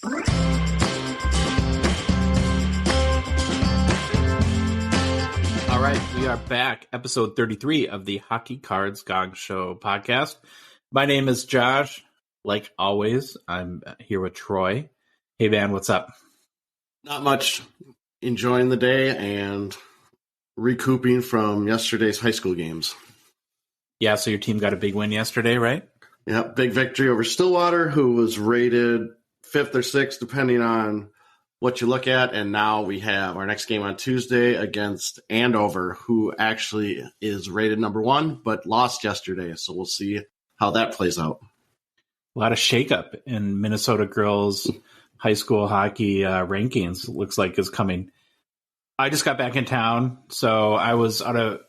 All right, we are back. Episode 33 of the Hockey Cards Gongshow podcast. My name is Josh. Like always, I'm here with Troy. Hey, man, what's up? Not much. Enjoying the day and recouping from yesterday's high school games. Yeah, so your team got a big win yesterday, right? Yeah, big victory over Stillwater, who was rated 5th or 6th, depending on what you look at. And now we have our next game on Tuesday against Andover, who actually is rated number 1, but lost yesterday. So we'll see how that plays out. A lot of shakeup in Minnesota girls high school hockey rankings, looks like, is coming. I just got back in town, so I was out a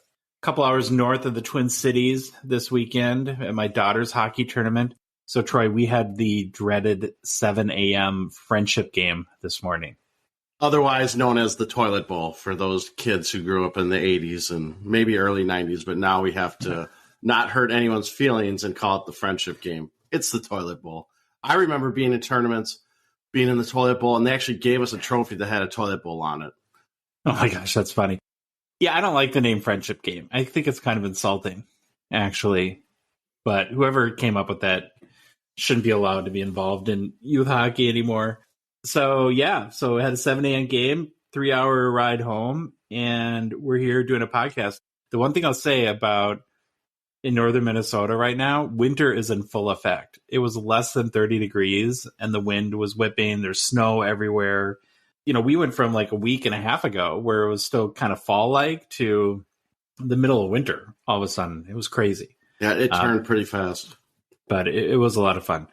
couple hours north of the Twin Cities this weekend at my daughter's hockey tournament. So, Troy, we had the dreaded 7 a.m. friendship game this morning. Otherwise known as the Toilet Bowl for those kids who grew up in the 80s and maybe early 90s, but now we have to not hurt anyone's feelings and call it the friendship game. It's the Toilet Bowl. I remember being in tournaments, being in the Toilet Bowl, and they actually gave us a trophy that had a toilet bowl on it. Oh my gosh, that's funny. Yeah, I don't like the name friendship game. I think it's kind of insulting, actually. But whoever came up with that shouldn't be allowed to be involved in youth hockey anymore. So, yeah, so we had a 7 a.m. game, 3-hour ride home, and we're here doing a podcast. The one thing I'll say about in northern Minnesota right now, winter is in full effect. It was less than 30 degrees, and the wind was whipping. There's snow everywhere. You know, we went from like a week and a half ago where it was still kind of fall-like to the middle of winter all of a sudden. It was crazy. Yeah, it turned pretty fast. But it was a lot of fun.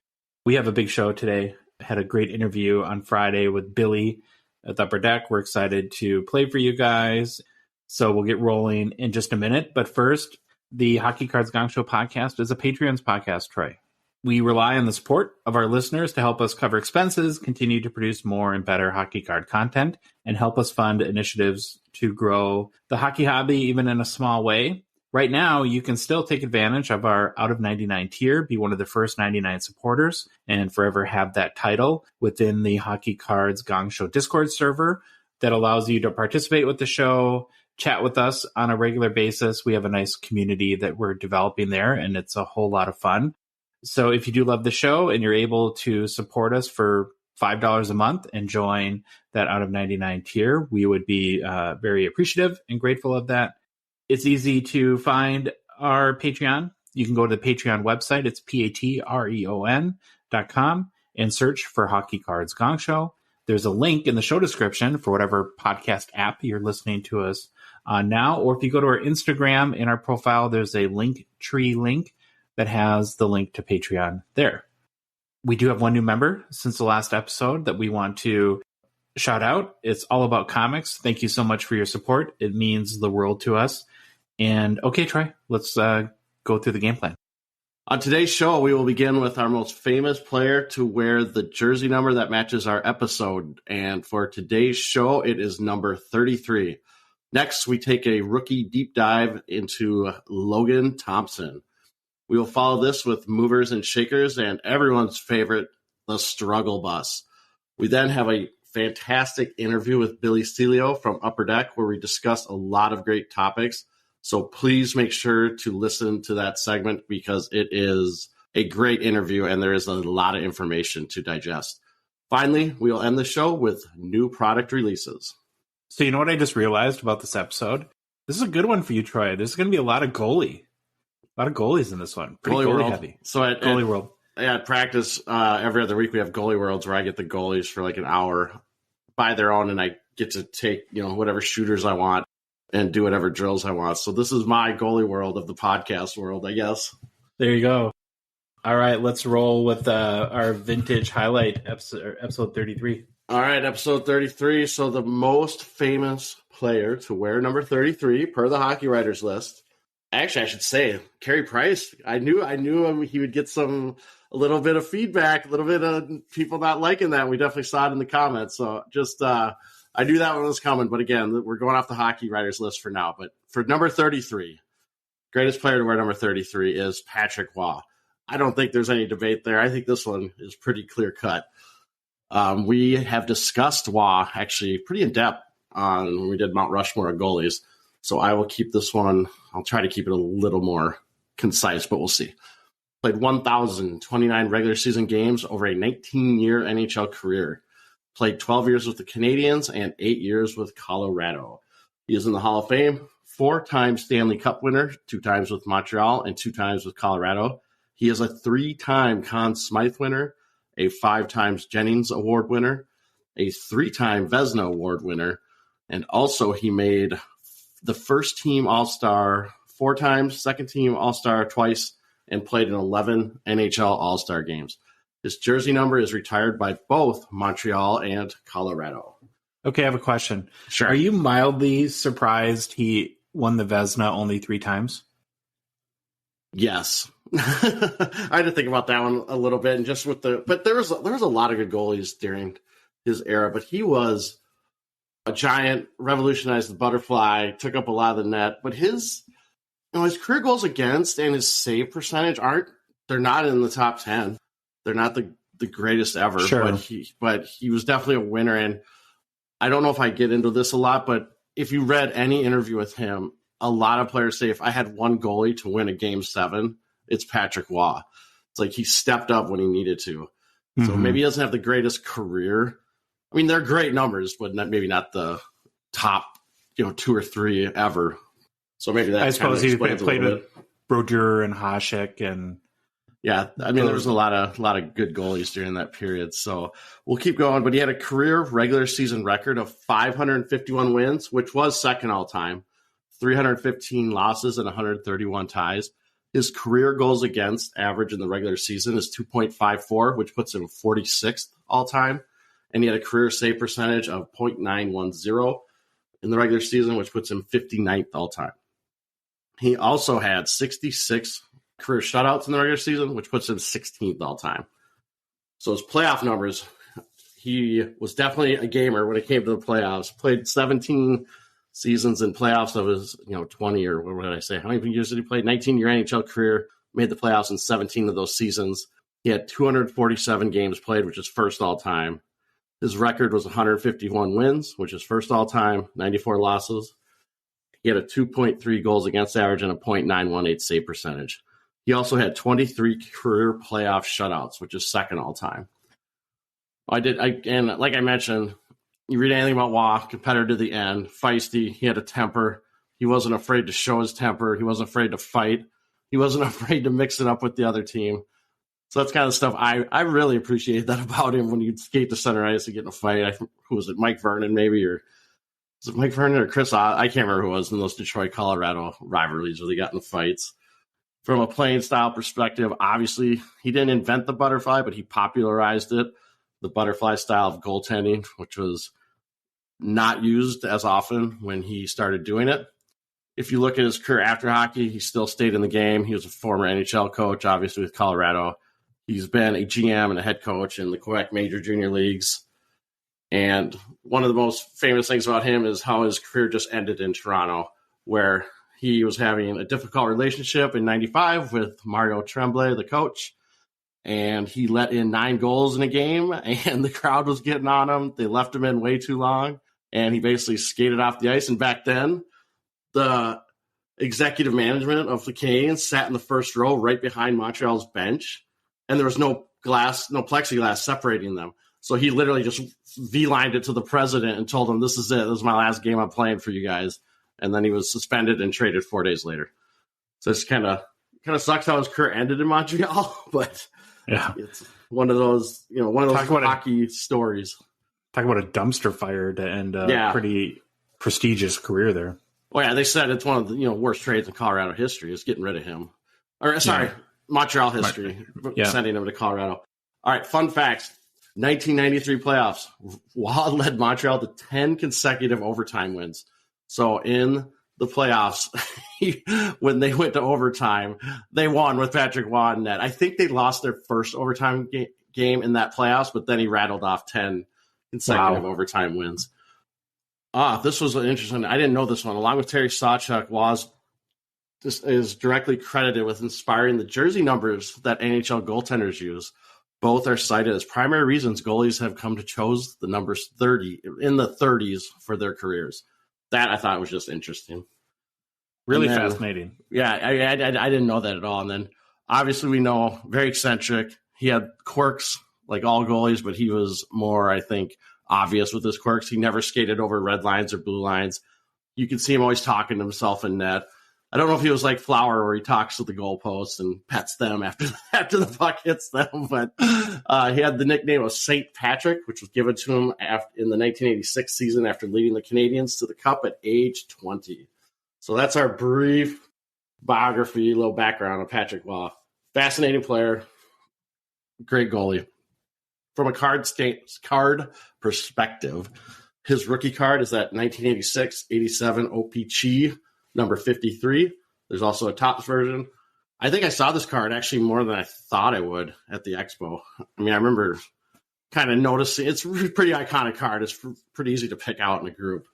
We have a big show today. Had a great interview on Friday with Billy at the Upper Deck. We're excited to play for you guys. So we'll get rolling in just a minute. But first, the Hockey Cards Gongshow podcast is a Patreon's podcast, Troy. We rely on the support of our listeners to help us cover expenses, continue to produce more and better hockey card content, and help us fund initiatives to grow the hockey hobby even in a small way. Right now, you can still take advantage of our Out of 99 tier, be one of the first 99 supporters, and forever have that title within the Hockey Cards Gongshow Discord server that allows you to participate with the show, chat with us on a regular basis. We have a nice community that we're developing there, and it's a whole lot of fun. So if you do love the show and you're able to support us for $5 a month and join that Out of 99 tier, we would be very appreciative and grateful of that. It's easy to find our Patreon. You can go to the Patreon website. It's patreon.com and search for Hockey Cards Gongshow. There's a link in the show description for whatever podcast app you're listening to us on now. Or if you go to our Instagram, in our profile, there's a link tree link that has the link to Patreon there. We do have one new member since the last episode that we want to shout out. It's All About Comics. Thank you so much for your support. It means the world to us. And okay, Troy, let's go through the game plan. On today's show, we will begin with our most famous player to wear the jersey number that matches our episode. And for today's show, it is number 33. Next, we take a rookie deep dive into Logan Thompson. We will follow this with movers and shakers and everyone's favorite, the struggle bus. We then have a fantastic interview with Billy Celio from Upper Deck where we discuss a lot of great topics. So please make sure to listen to that segment because it is a great interview and there is a lot of information to digest. Finally, we will end the show with new product releases. So you know what I just realized about this episode? This is a good one for you, Troy. There's going to be a lot of goalies in this one. Pretty goalie heavy. So at Goalie World. Yeah, at practice every other week we have Goalie Worlds where I get the goalies for like an hour by their own and I get to take, whatever shooters I want and do whatever drills I want. So this is my Goalie World of the podcast world, I guess. There you go. All right, let's roll with our vintage highlight episode 33. All right, episode 33. So the most famous player to wear number 33 per the Hockey Writers list. Actually, I should say Carey Price. I knew he would get a little bit of feedback, a little bit of people not liking that. We definitely saw it in the comments. So just I knew that one was coming. But again, we're going off the Hockey Writers list for now. But for number 33, greatest player to wear number 33 is Patrick Waugh. I don't think there's any debate there. I think this one is pretty clear cut. We have discussed Waugh actually pretty in depth when we did Mount Rushmore of goalies. So I will keep this one, I'll try to keep it a little more concise, but we'll see. Played 1,029 regular season games over a 19-year NHL career. Played 12 years with the Canadiens and 8 years with Colorado. He is in the Hall of Fame, 4-time Stanley Cup winner, 2 times with Montreal and 2 times with Colorado. He is a 3-time Conn Smythe winner, a 5 times Jennings Award winner, a 3-time Vezina Award winner, and also he made the first team All-Star 4 times, second team All-Star twice, and played in 11 NHL All-Star games. His jersey number is retired by both Montreal and Colorado. Okay, I have a question. Sure. Are you mildly surprised he won the Vezina only 3 times? Yes. I had to think about that one a little bit, and just with but there was a lot of good goalies during his era, but he was a giant, revolutionized the butterfly, took up a lot of the net, but his career goals against and his save percentage they're not in the top 10. They're not the greatest ever, sure. but he was definitely a winner. And I don't know if I get into this a lot, but if you read any interview with him, a lot of players say if I had one goalie to win a game 7, it's Patrick Waugh. It's like he stepped up when he needed to. Mm-hmm. So maybe he doesn't have the greatest career. I mean, they're great numbers, but maybe not the top, 2 or 3 ever. So maybe that. I suppose he played with Brodeur and Hasek, and yeah, I mean, there was a lot of good goalies during that period. So we'll keep going. But he had a career regular season record of 551 wins, which was second all time, 315 losses and 131 ties. His career goals against average in the regular season is 2.54, which puts him 46th all time. And he had a career save percentage of .910 in the regular season, which puts him 59th all time. He also had 66 career shutouts in the regular season, which puts him 16th all time. So his playoff numbers, he was definitely a gamer when it came to the playoffs. Played 17 seasons in playoffs of his 20 or what did I say? How many years did he play? 19-year NHL career, made the playoffs in 17 of those seasons. He had 247 games played, which is first all time. His record was 151 wins, which is first all time, 94 losses. He had a 2.3 goals against average and a .918 save percentage. He also had 23 career playoff shutouts, which is second all time. And like I mentioned, you read anything about Waugh, competitor to the end, feisty. He had a temper. He wasn't afraid to show his temper. He wasn't afraid to fight. He wasn't afraid to mix it up with the other team. So that's kind of stuff I really appreciate that about him when you'd skate to center ice and get in a fight. Who was it? Mike Vernon, maybe? Or was it Mike Vernon or Chris? I can't remember who it was in those Detroit-Colorado rivalries where they got in fights. From a playing style perspective, obviously, he didn't invent the butterfly, but he popularized it, the butterfly style of goaltending, which was not used as often when he started doing it. If you look at his career after hockey, he still stayed in the game. He was a former NHL coach, obviously, with Colorado. He's been a GM and a head coach in the Quebec Major Junior Leagues. And one of the most famous things about him is how his career just ended in Toronto, where he was having a difficult relationship in 95 with Mario Tremblay, the coach. And he let in 9 goals in a game, and the crowd was getting on him. They left him in way too long, and he basically skated off the ice. And back then, the executive management of the Canadiens sat in the first row right behind Montreal's bench, and there was no plexiglass separating them. So he literally just V-lined it to the president and told him, "This is it. This is my last game I'm playing for you guys." And then he was suspended and traded 4 days later. So it's kind of sucks how his career ended in Montreal, but yeah, it's one of those hockey stories. Talk about a dumpster fire to end a pretty prestigious career there. Well, yeah, they said it's one of the worst trades in Colorado history is getting rid of him. Montreal history, sending him to Colorado. All right, fun facts. 1993 playoffs. Waugh led Montreal to 10 consecutive overtime wins. So in the playoffs, when they went to overtime, they won with Patrick Waugh in net. I think they lost their first overtime game in that playoffs, but then he rattled off 10 consecutive overtime wins. This was interesting. I didn't know this one. Along with Terry Sawchuk, Waugh is directly credited with inspiring the jersey numbers that NHL goaltenders use. Both are cited as primary reasons goalies have come to chose the numbers 30 in the 30s for their careers. That I thought was just interesting. Really fascinating. Yeah, I didn't know that at all. And then obviously we know very eccentric. He had quirks like all goalies, but he was more, I think, obvious with his quirks. He never skated over red lines or blue lines. You could see him always talking to himself in net. I don't know if he was like Flower where he talks to the goalposts and pets them after the puck hits them, but he had the nickname of St. Patrick, which was given to him in the 1986 season after leading the Canadiens to the Cup at age 20. So that's our brief biography, a little background on Patrick Waugh. Fascinating player, great goalie. From a card perspective, his rookie card is that 1986-87 OPC number 53. There's also a Topps version. I think I saw this card actually more than I thought I would at the Expo. I mean, I remember kind of noticing it's a pretty iconic card. It's pretty easy to pick out in a group.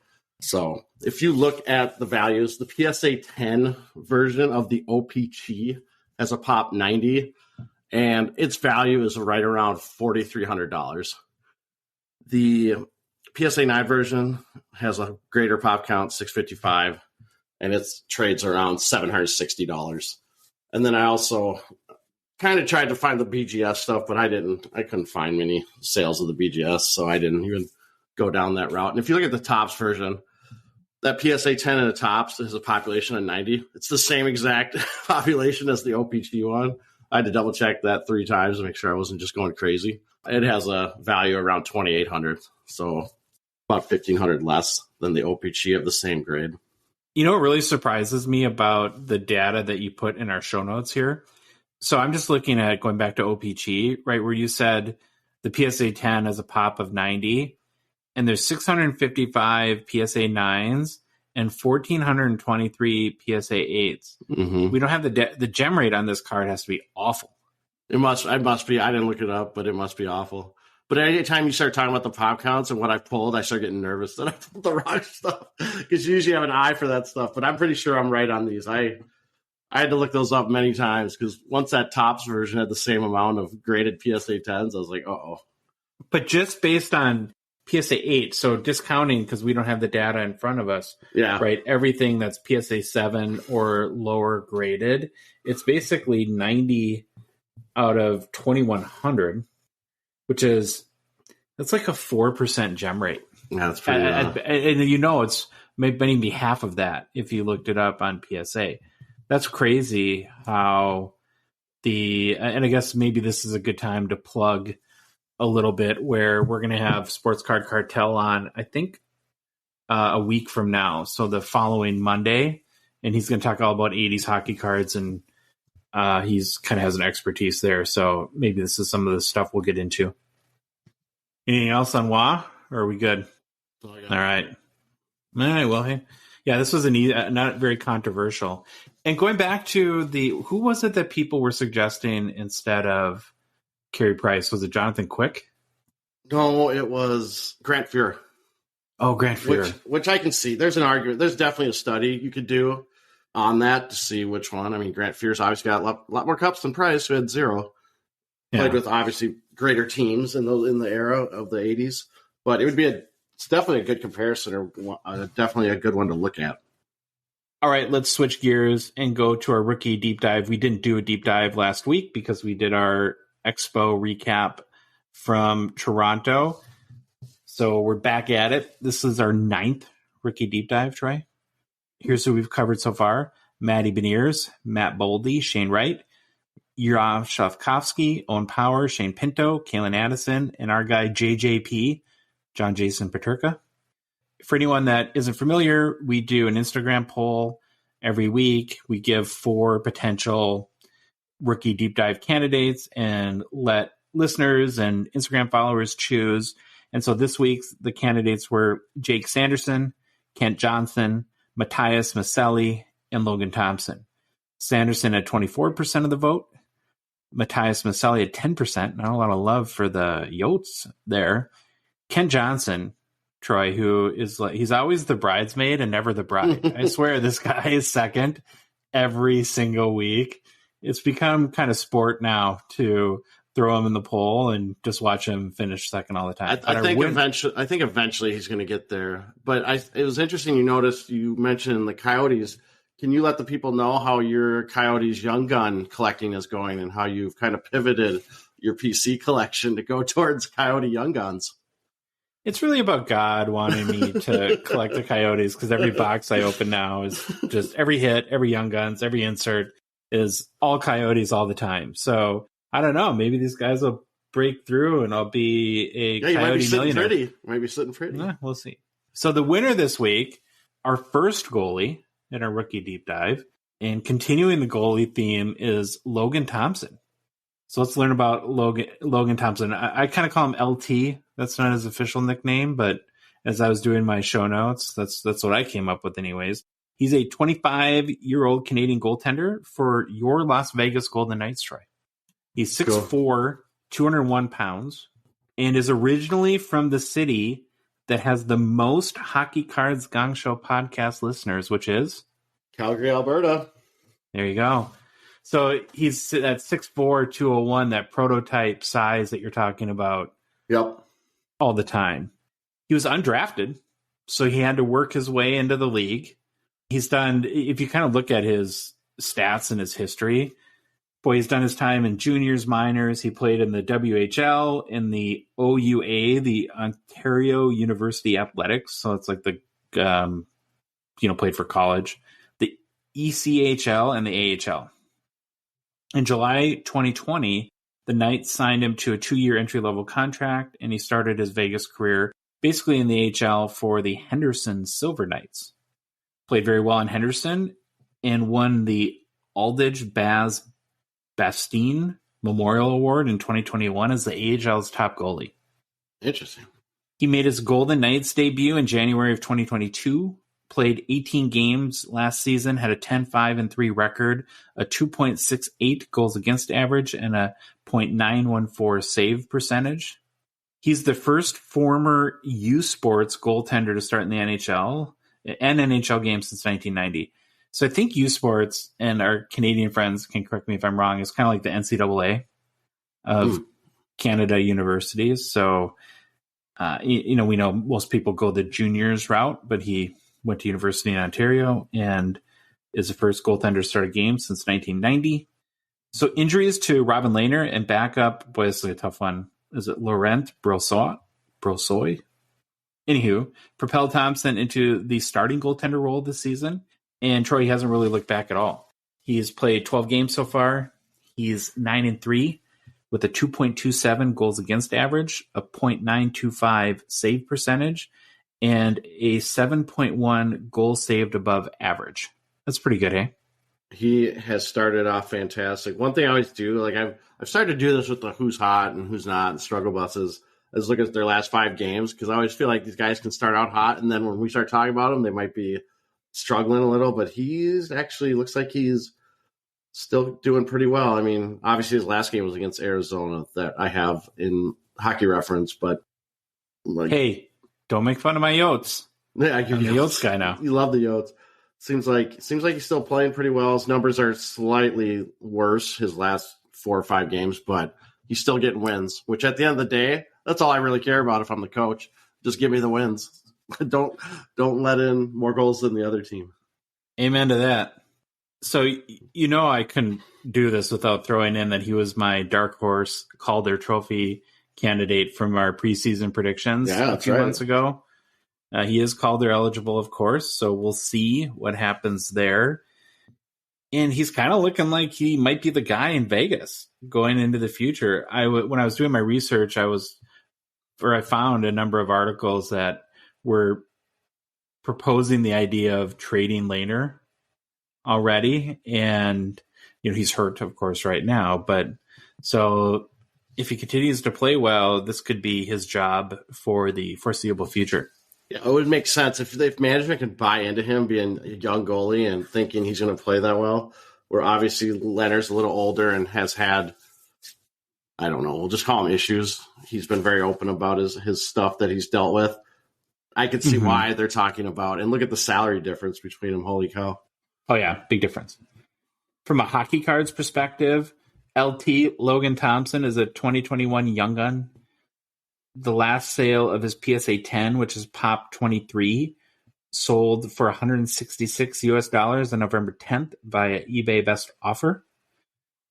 So if you look at the values, the PSA 10 version of the OPC has a pop 90, and its value is right around $4,300. The PSA 9 version has a greater pop count, 655, and its trades around $760. And then I also kind of tried to find the BGS stuff, but I couldn't find many sales of the BGS, so I didn't even go down that route. And if you look at the Topps version, that PSA 10 in the Topps has a population of 90. It's the same exact population as the OPG one. I had to double check that 3 times to make sure I wasn't just going crazy. It has a value around $2,800, so about $1,500 less than the OPG of the same grade. You know what really surprises me about the data that you put in our show notes here? So I'm just looking at going back to OPG, right, where you said the PSA 10 has a pop of 90, and there's 655 PSA 9s and 1,423 PSA 8s. Mm-hmm. We don't have the gem rate on this card has to be awful. It must be. I didn't look it up, but it must be awful. But anytime you start talking about the pop counts and what I pulled, I start getting nervous that I pulled the wrong stuff because you usually have an eye for that stuff. But I'm pretty sure I'm right on these. I had to look those up many times because once that Topps version had the same amount of graded PSA 10s, I was like, uh-oh. But just based on PSA 8, so discounting because we don't have the data in front of us, right? Everything that's PSA 7 or lower graded, it's basically 90 out of 2,100. Which that's like a 4% gem rate. Yeah, that's pretty and you know it's maybe half of that if you looked it up on PSA. That's crazy how and I guess maybe this is a good time to plug a little bit where we're going to have Sports Card Cartel on, I think, a week from now. So the following Monday, and he's going to talk all about 80s hockey cards, and he's kind of has an expertise there. So maybe this is some of the stuff we'll get into. Anything else on Waugh, or are we good? All right. Well, hey, yeah, this was not very controversial. And going back to who was it that people were suggesting instead of Carey Price? Was it Jonathan Quick? No, it was Grant Fuhr. Oh, Grant Fuhr. Which I can see. There's an argument. There's definitely a study you could do on that to see which one. I mean, Grant Fuhr's obviously got a lot more cups than Price, who had 0. Yeah. Played with obviously greater teams in the era of the 80s. But it's definitely a good comparison, or definitely a good one to look at. All right, let's switch gears and go to our rookie deep dive. We didn't do a deep dive last week because we did our Expo recap from Toronto. So we're back at it. This is our 9th rookie deep dive, Troy. Here's who we've covered so far. Matty Beniers, Matt Boldy, Shane Wright, Yurov Shavkovsky, Owen Power, Shane Pinto, Kalen Addison, and our guy JJP, John Jason Paterka. For anyone that isn't familiar, we do an Instagram poll every week. We give 4 potential rookie deep dive candidates and let listeners and Instagram followers choose. And so this week, the candidates were Jake Sanderson, Kent Johnson, Matthias Maselli, and Logan Thompson. Sanderson had 24% of the vote. Matthias Maselli had 10%. Not a lot of love for the Yotes there. Ken Johnson, Troy, who is he's always the bridesmaid and never the bride. I swear this guy is second every single week. It's become kind of sport now to throw him in the poll and just watch him finish second all the time. I think eventually he's going to get there. But it was interesting. You mentioned the Coyotes. Can you let the people know how your Coyotes Young Gun collecting is going and how you've kind of pivoted your PC collection to go towards Coyote Young Guns? It's really about God wanting me to collect the Coyotes, because every box I open now is just every hit, every Young Guns, every insert is all Coyotes all the time. So I don't know. Maybe these guys will break through and I'll be a Coyote millionaire. You might be sitting pretty. Yeah, we'll see. So the winner this week, our first goalie in our rookie deep dive, and continuing the goalie theme, is Logan Thompson. So let's learn about Logan Thompson. I kind of call him LT. That's not his official nickname, but as I was doing my show notes, that's what I came up with anyways. He's a 25-year-old Canadian goaltender for your Las Vegas Golden Knights, Troy. He's 6'4", 201 pounds, and is originally from the city that has the most Hockey Cards Gongshow podcast listeners, which is? Calgary, Alberta. There you go. So he's at 6'4", 201, that prototype size that you're talking about. Yep. All the time. He was undrafted, so he had to work his way into the league. He's done, if you kind of look at his stats and his history, boy, he's done his time in juniors, minors. He played in the WHL, in the OUA, the Ontario University Athletics. So it's like the, played for college. The ECHL and the AHL. In July 2020, the Knights signed him to a 2-year entry-level contract, and he started his Vegas career basically in the AHL for the Henderson Silver Knights. Played very well in Henderson and won the Aldridge Baz Bastine Memorial Award in 2021 as the AHL's top goalie. Interesting. He made his Golden Knights debut in January of 2022, played 18 games last season, had a 10-5-3 record, a 2.68 goals against average, and a .914 save percentage. He's the first former U Sports goaltender to start in the NHL and NHL games since 1990. So I think U Sports, and our Canadian friends can correct me if I'm wrong, is kind of like the NCAA of Canada universities. So, we know most people go the juniors route, but he went to university in Ontario and is the first goaltender to start a game since 1990. So injuries to Robin Lehner and backup, boy, this is a tough one. Is it Laurent Brossoit? Anywho, propelled Thompson into the starting goaltender role this season, and Troy hasn't really looked back at all. He's played 12 games so far. He's 9-3 with a 2.27 goals against average, a .925 save percentage, and a 7.1 goal saved above average. That's pretty good, eh? He has started off fantastic. One thing I always do, like I've started to do this with the who's hot and who's not and struggle buses, is look at their last 5 games, because I always feel like these guys can start out hot, and then when we start talking about them, they might be struggling a little, but he's actually looks like he's still doing pretty well. I mean, obviously his last game was against Arizona that I have in Hockey Reference, but hey, don't make fun of my Yotes. Yeah, I'm the Yotes guy now. You love the Yotes. Seems like he's still playing pretty well. His numbers are slightly worse his last 4 or 5 games, but he's still getting wins, which at the end of the day, that's all I really care about if I'm the coach. Just give me the wins. Don't let in more goals than the other team. Amen to that. So, I couldn't do this without throwing in that he was my dark horse Calder Trophy candidate from our preseason predictions a few months ago. He is Calder eligible, of course, so we'll see what happens there. And he's kind of looking like he might be the guy in Vegas going into the future. When I was doing my research, I found a number of articles that were proposing the idea of trading Lehner already. And, he's hurt, of course, right now. But so if he continues to play well, this could be his job for the foreseeable future. Yeah, it would make sense if management could buy into him being a young goalie and thinking he's going to play that well, where obviously Leonard's a little older and has had, I don't know, we'll just call him issues. He's been very open about his stuff that he's dealt with. I could see why they're talking about, and look at the salary difference between them. Holy cow. Oh, yeah, big difference. From a Hockey Cards perspective, LT Logan Thompson is a 2021 Young Gun. The last sale of his PSA 10, which is Pop 23, sold for $166 on November 10th via eBay Best Offer.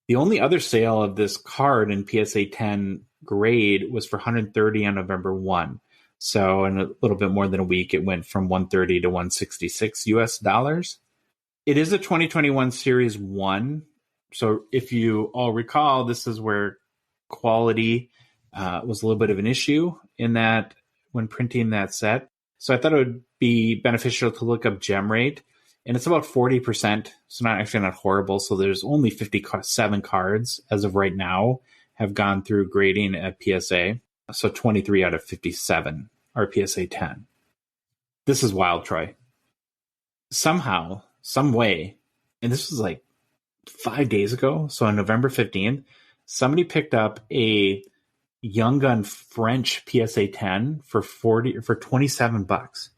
The only other sale of this card in PSA 10 grade was for $130 on November 1. So in a little bit more than a week, it went from $130 to $166. It is a 2021 Series 1. So if you all recall, this is where quality was a little bit of an issue in that when printing that set. So I thought it would be beneficial to look up gem rate. And it's about 40%, so not horrible. So there's only 57 cards as of right now have gone through grading at PSA. So 23 out of 57 are PSA 10. This is wild, Troy. Somehow, some way, and this was like 5 days ago, so on November 15th, somebody picked up a Young Gun French PSA 10 for $27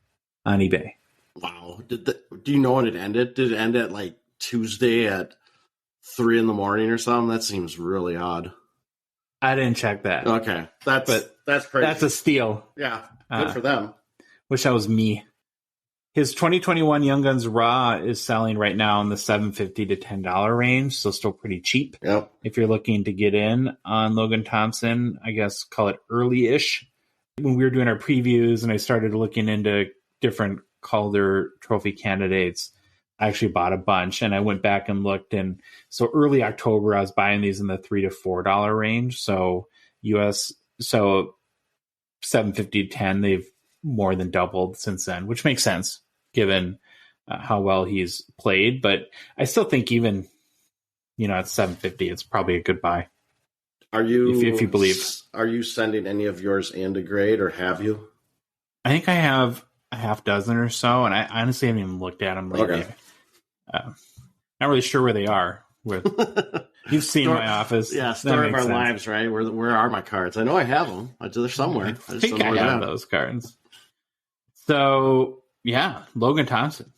on eBay. Wow. Do you know when it ended? Did it end at like Tuesday at 3 a.m. or something? That seems really odd. I didn't check that. Okay. That's crazy. That's a steal. Yeah. Good for them. Wish that was me. His 2021 Young Guns Raw is selling right now in the $7.50 to $10 range, so still pretty cheap. Yep. If you're looking to get in on Logan Thompson, I guess call it early-ish. When we were doing our previews and I started looking into different Calder Trophy candidates, I actually bought a bunch and I went back and looked. And so early October, I was buying these in the $3 to $4 range. So so $7.50 to $10, they've more than doubled since then, which makes sense given how well he's played. But I still think even, at $7.50, it's probably a good buy. Are you, if you believe, are you sending any of yours in to grade, or have you? I think I have a half dozen or so, and I honestly haven't even looked at them lately. Okay. Not really sure where they are. You've seen my office. Yeah, story of our lives, right? Where are my cards? I know I have them. They're somewhere. I think I have those cards. So, yeah, Logan Thompson,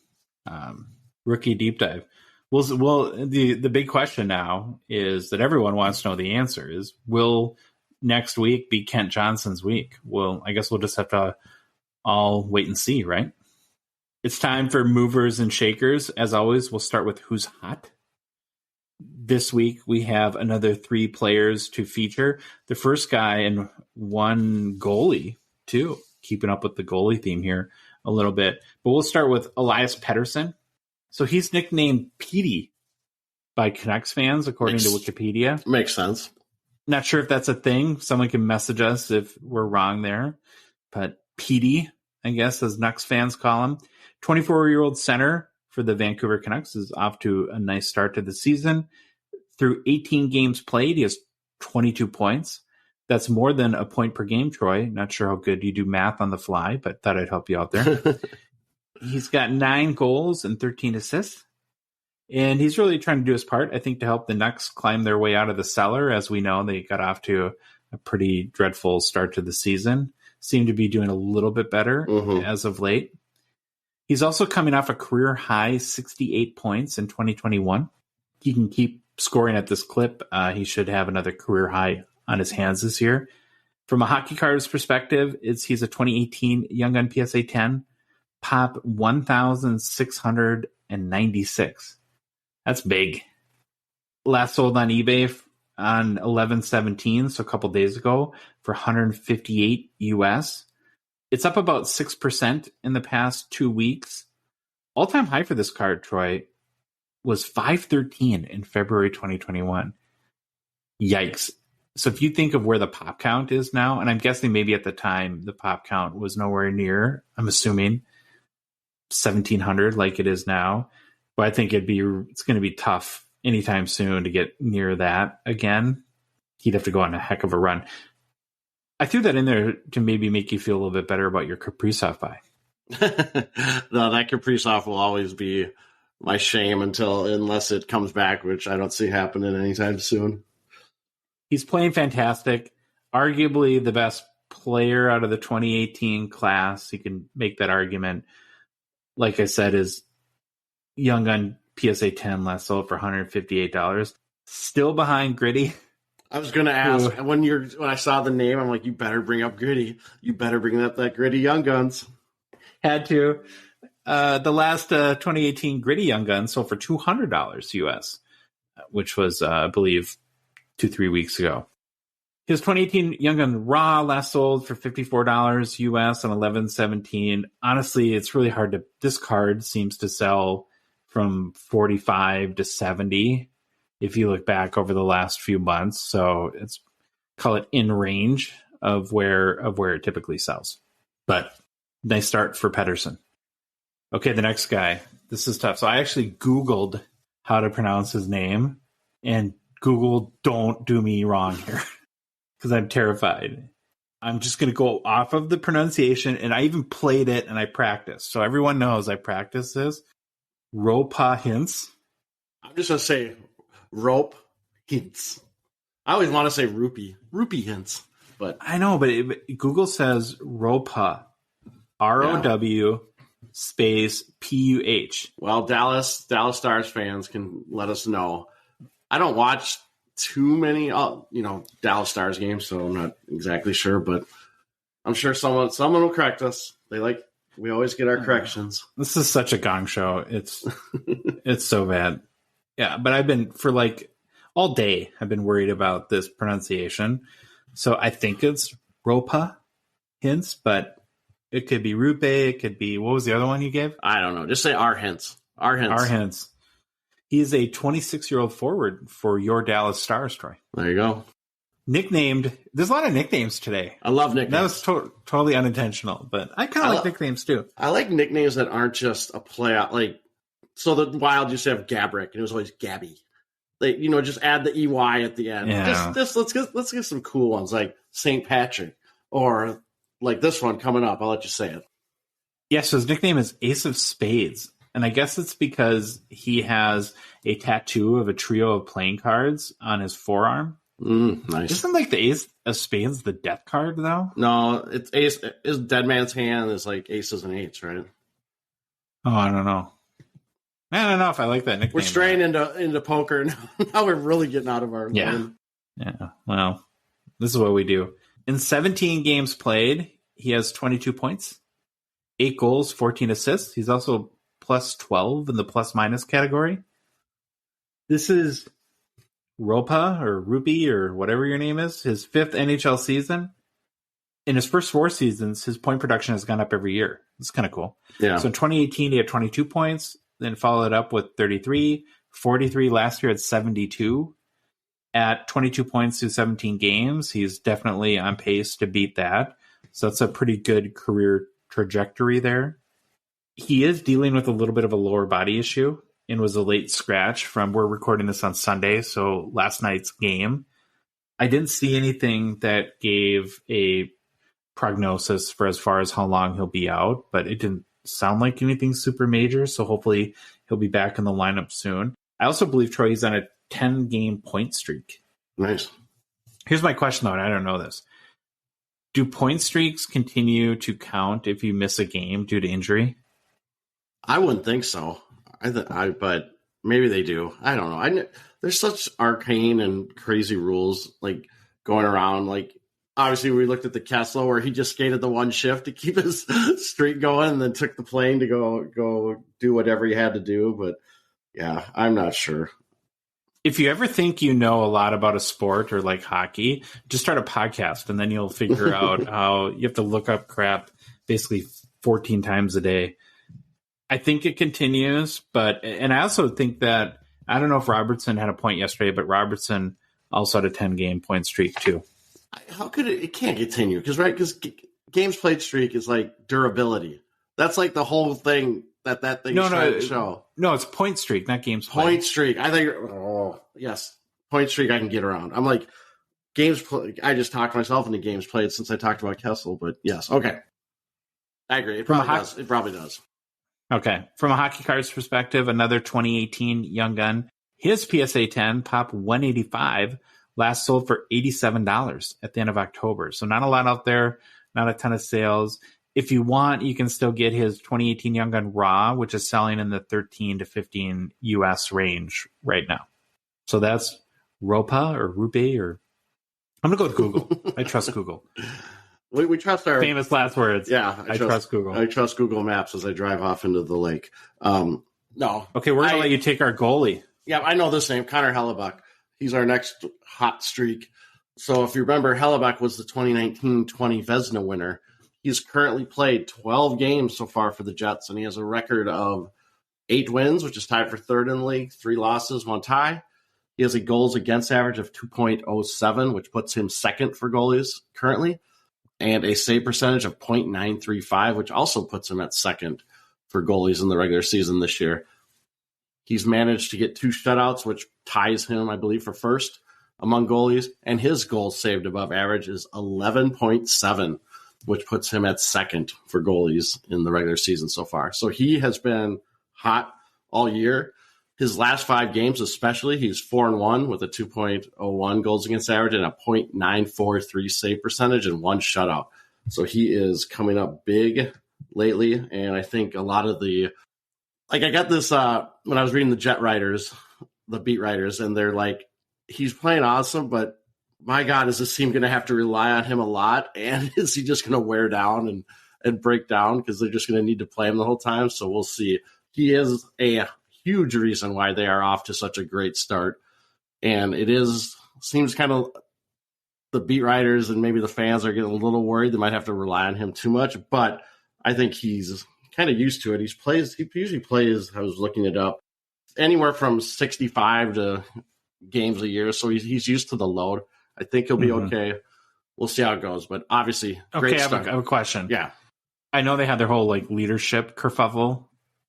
rookie deep dive. The big question now is that everyone wants to know the answer is, will next week be Kent Johnson's week? Well, I guess we'll just have to all wait and see, right? It's time for movers and shakers. As always, we'll start with who's hot. This week, we have another 3 players to feature. The first guy and one goalie, too. Keeping up with the goalie theme here a little bit. But we'll start with Elias Pettersson. So he's nicknamed Petey by Canucks fans, according to Wikipedia. Makes sense. Not sure if that's a thing. Someone can message us if we're wrong there. But Petey, I guess, as Nucks fans call him. 24-year-old center for the Vancouver Canucks is off to a nice start to the season. Through 18 games played, he has 22 points. That's more than a point per game, Troy. Not sure how good you do math on the fly, but thought I'd help you out there. He's got 9 goals and 13 assists. And he's really trying to do his part, I think, to help the Nucks climb their way out of the cellar. As we know, they got off to a pretty dreadful start to the season. Seem to be doing a little bit better as of late. He's also coming off a career-high 68 points in 2021. He can keep scoring at this clip. He should have another career high on his hands this year. From a Hockey Cards perspective, he's a 2018 Young Gun PSA 10, Pop 1,696. That's big. Last sold on eBay on 11/17, so a couple days ago, for $158 US. It's up about 6% in the past 2 weeks. All-time high for this card, Troy, was 513 in February 2021. Yikes. So if you think of where the pop count is now, and I'm guessing maybe at the time the pop count was nowhere near, I'm assuming, 1,700 like it is now. But I think it's going to be tough anytime soon to get near that again. He'd have to go on a heck of a run. I threw that in there to maybe make you feel a little bit better about your Kaprizov buy. No, that Kaprizov will always be my shame unless it comes back, which I don't see happening anytime soon. He's playing fantastic. Arguably the best player out of the 2018 class. You can make that argument. Like I said, is Young Gun PSA 10 last sold for $158. Still behind Gritty. I was going to ask when I saw the name, I'm like, you better bring up Gritty. You better bring up that Gritty Young Guns. Had to. The last 2018 Gritty Young Gun sold for $200 US, which was, I believe, 2-3 weeks ago. His 2018 Young Gun Raw last sold for $54 US on 11/17. Honestly, it's really hard to. This card seems to sell from 45 to 70 if you look back over the last few months. So it's call it in range of where it typically sells. But nice start for Pettersson. Okay, the next guy. This is tough. So I actually Googled how to pronounce his name, and Google, don't do me wrong here because I'm terrified. I'm just going to go off of the pronunciation, and I even played it and I practiced. So everyone knows I practiced this. Roope Hintz. I'm just going to say Roope Hintz. I always want to say Roope Hintz, but I know, but Google says Roope, ROW space PUH. Well, Dallas Stars fans can let us know. I don't watch too many, Dallas Stars games, so I'm not exactly sure, but I'm sure someone will correct us. We always get our corrections. This is such a gong show. It's so bad. Yeah, but I've been for all day. I've been worried about this pronunciation, so I think it's Roope Hintz, but it could be Roope. It could be, what was the other one you gave? I don't know. Just say R Hintz. R Hintz. He is a 26-year-old forward for your Dallas Stars, Troy. There you go. Nicknamed. There's a lot of nicknames today. I love nicknames. That was totally unintentional, but I kind of like nicknames too. I like nicknames that aren't just a play out. So the Wild used to have Gabrick, and it was always Gabby. Just add the EY at the end. Yeah. Just let's get some cool ones like St. Patrick or like this one coming up. I'll let you say it. Yes, his nickname is Ace of Spades. And I guess it's because he has a tattoo of a trio of playing cards on his forearm. Nice. Isn't the Ace of Spades the death card, though? No, it's Ace. Is Dead Man's Hand is like aces and eights, right? Oh, I don't know. I don't know if I like that nickname. We're straying into poker now. We're really getting out of our lane. Yeah. Well, this is what we do. In 17 games played, he has 22 points, 8 goals, 14 assists. He's also plus 12 in the plus-minus category. This is Roope or whatever your name is, his 5th NHL season. In his first 4 seasons, his point production has gone up every year. It's kind of cool. Yeah. So in 2018, he had 22 points, then followed up with 33, 43 last year at 72. At 22 points through 17 games, he's definitely on pace to beat that. So that's a pretty good career trajectory there. He is dealing with a little bit of a lower body issue and was a late scratch from, we're recording this on Sunday, so last night's game. I didn't see anything that gave a prognosis for as far as how long he'll be out, but it didn't sound like anything super major, so hopefully he'll be back in the lineup soon. I also believe, Troy, he's on a 10-game point streak. Nice. Here's my question, though, and I don't know this. Do point streaks continue to count if you miss a game due to injury? I wouldn't think so. But maybe they do. I don't know. There's such arcane and crazy rules going around. Obviously, we looked at the Kessler where he just skated the one shift to keep his streak going, and then took the plane to go do whatever he had to do. But yeah, I'm not sure. If you ever think you know a lot about a sport or like hockey, just start a podcast, and then you'll figure out how you have to look up crap basically 14 times a day. I think it continues, and I also think that, I don't know if Robertson had a point yesterday, but Robertson also had a 10-game point streak too. How could it can't continue? Because games played streak is like durability. That's like the whole thing that thing is trying to show. No, it's point streak, not games played. Point streak. I think, yes, point streak I can get around. I'm like, games play. I just talked myself into games played since I talked about Kessel, but yes, okay. I agree. It probably does. Okay. From a Hockey Cards perspective, another 2018 Young Gun. His PSA 10, Pop 185, last sold for $87 at the end of October. So not a lot out there, not a ton of sales. If you want, you can still get his 2018 Young Gun Raw, which is selling in the 13 to 15 US range right now. So that's Ropa or Roope or I'm gonna go with Google. I trust Google. We trust our famous last words. Yeah, I trust Google. I trust Google Maps as I drive off into the lake. No. Okay, we're gonna let you take our goalie. Yeah, I know this name, Connor Hellebuyck. He's our next hot streak. So if you remember, Hellebuyck was the 2019-20 Vezina winner. He's currently played 12 games so far for the Jets, and he has a record of 8 wins, which is tied for third in the league, 3 losses, 1 tie. He has a goals against average of 2.07, which puts him second for goalies currently, and a save percentage of .935, which also puts him at second for goalies in the regular season this year. He's managed to get 2 shutouts, which ties him, I believe, for first among goalies, and his goals saved above average is 11.7, which puts him at second for goalies in the regular season so far. So he has been hot all year. His last 5 games especially, he's 4-1 with a 2.01 goals against average and a .943 save percentage and 1 shutout. So he is coming up big lately, and I think a lot of the I got this when I was reading the Jet writers, the beat writers, and they're like, he's playing awesome, but my God, is this team going to have to rely on him a lot? And is he just going to wear down and break down because they're just going to need to play him the whole time? So we'll see. He is a huge reason why they are off to such a great start. And seems kind of the beat writers and maybe the fans are getting a little worried. They might have to rely on him too much, but I think he's kind of used to it. He usually plays, I was looking it up, anywhere from 65 to games a year. So he's used to the load. I think he'll be okay. We'll see how it goes, but obviously, great start. I have a question. Yeah. I know they had their whole leadership kerfuffle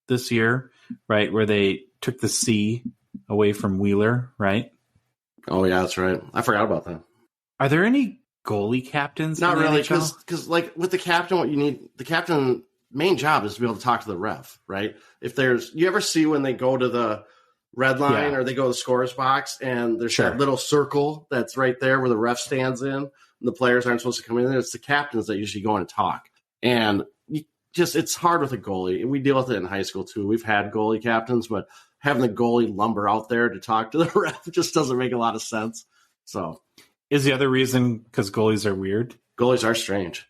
this year, right? Where they took the C away from Wheeler, right? Oh yeah, that's right. I forgot about that. Are there any goalie captains? Not really, because with the captain, what you need, the captain main job is to be able to talk to the ref, right? If you ever see when they go to the red line or they go to the scorer's box and there's that little circle that's right there where the ref stands in and the players aren't supposed to come in there. It's the captains that usually go in and talk. And it's hard with a goalie. We deal with it in high school too. We've had goalie captains, but having the goalie lumber out there to talk to the ref just doesn't make a lot of sense. So is the other reason because goalies are weird? Goalies are strange.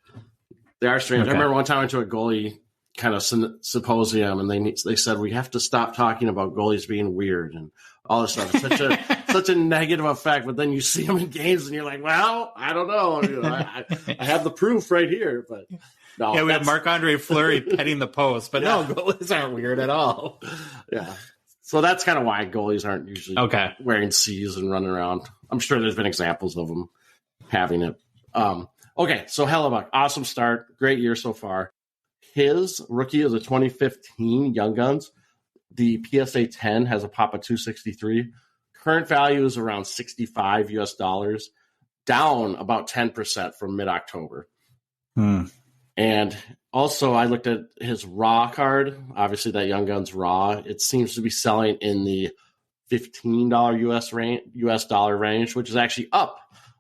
They are strange. Okay. I remember one time I went to a goalie kind of symposium, and they said we have to stop talking about goalies being weird and all this stuff. It's such a negative effect. But then you see them in games, and you're like, well, I don't know. I have the proof right here, but no. Yeah, we have Marc-Andre Fleury petting the post, but no, goalies aren't weird at all. Yeah. So that's kind of why goalies aren't usually wearing C's and running around. I'm sure there's been examples of them having it. Okay, so Hellebuyck, awesome start. Great year so far. His rookie is a 2015 Young Guns. The PSA 10 has a pop of 263. Current value is around $65 US, down about 10% from mid-October. And also, I looked at his raw card. Obviously, that Young Guns raw. It seems to be selling in the $15 US dollar range, which is actually up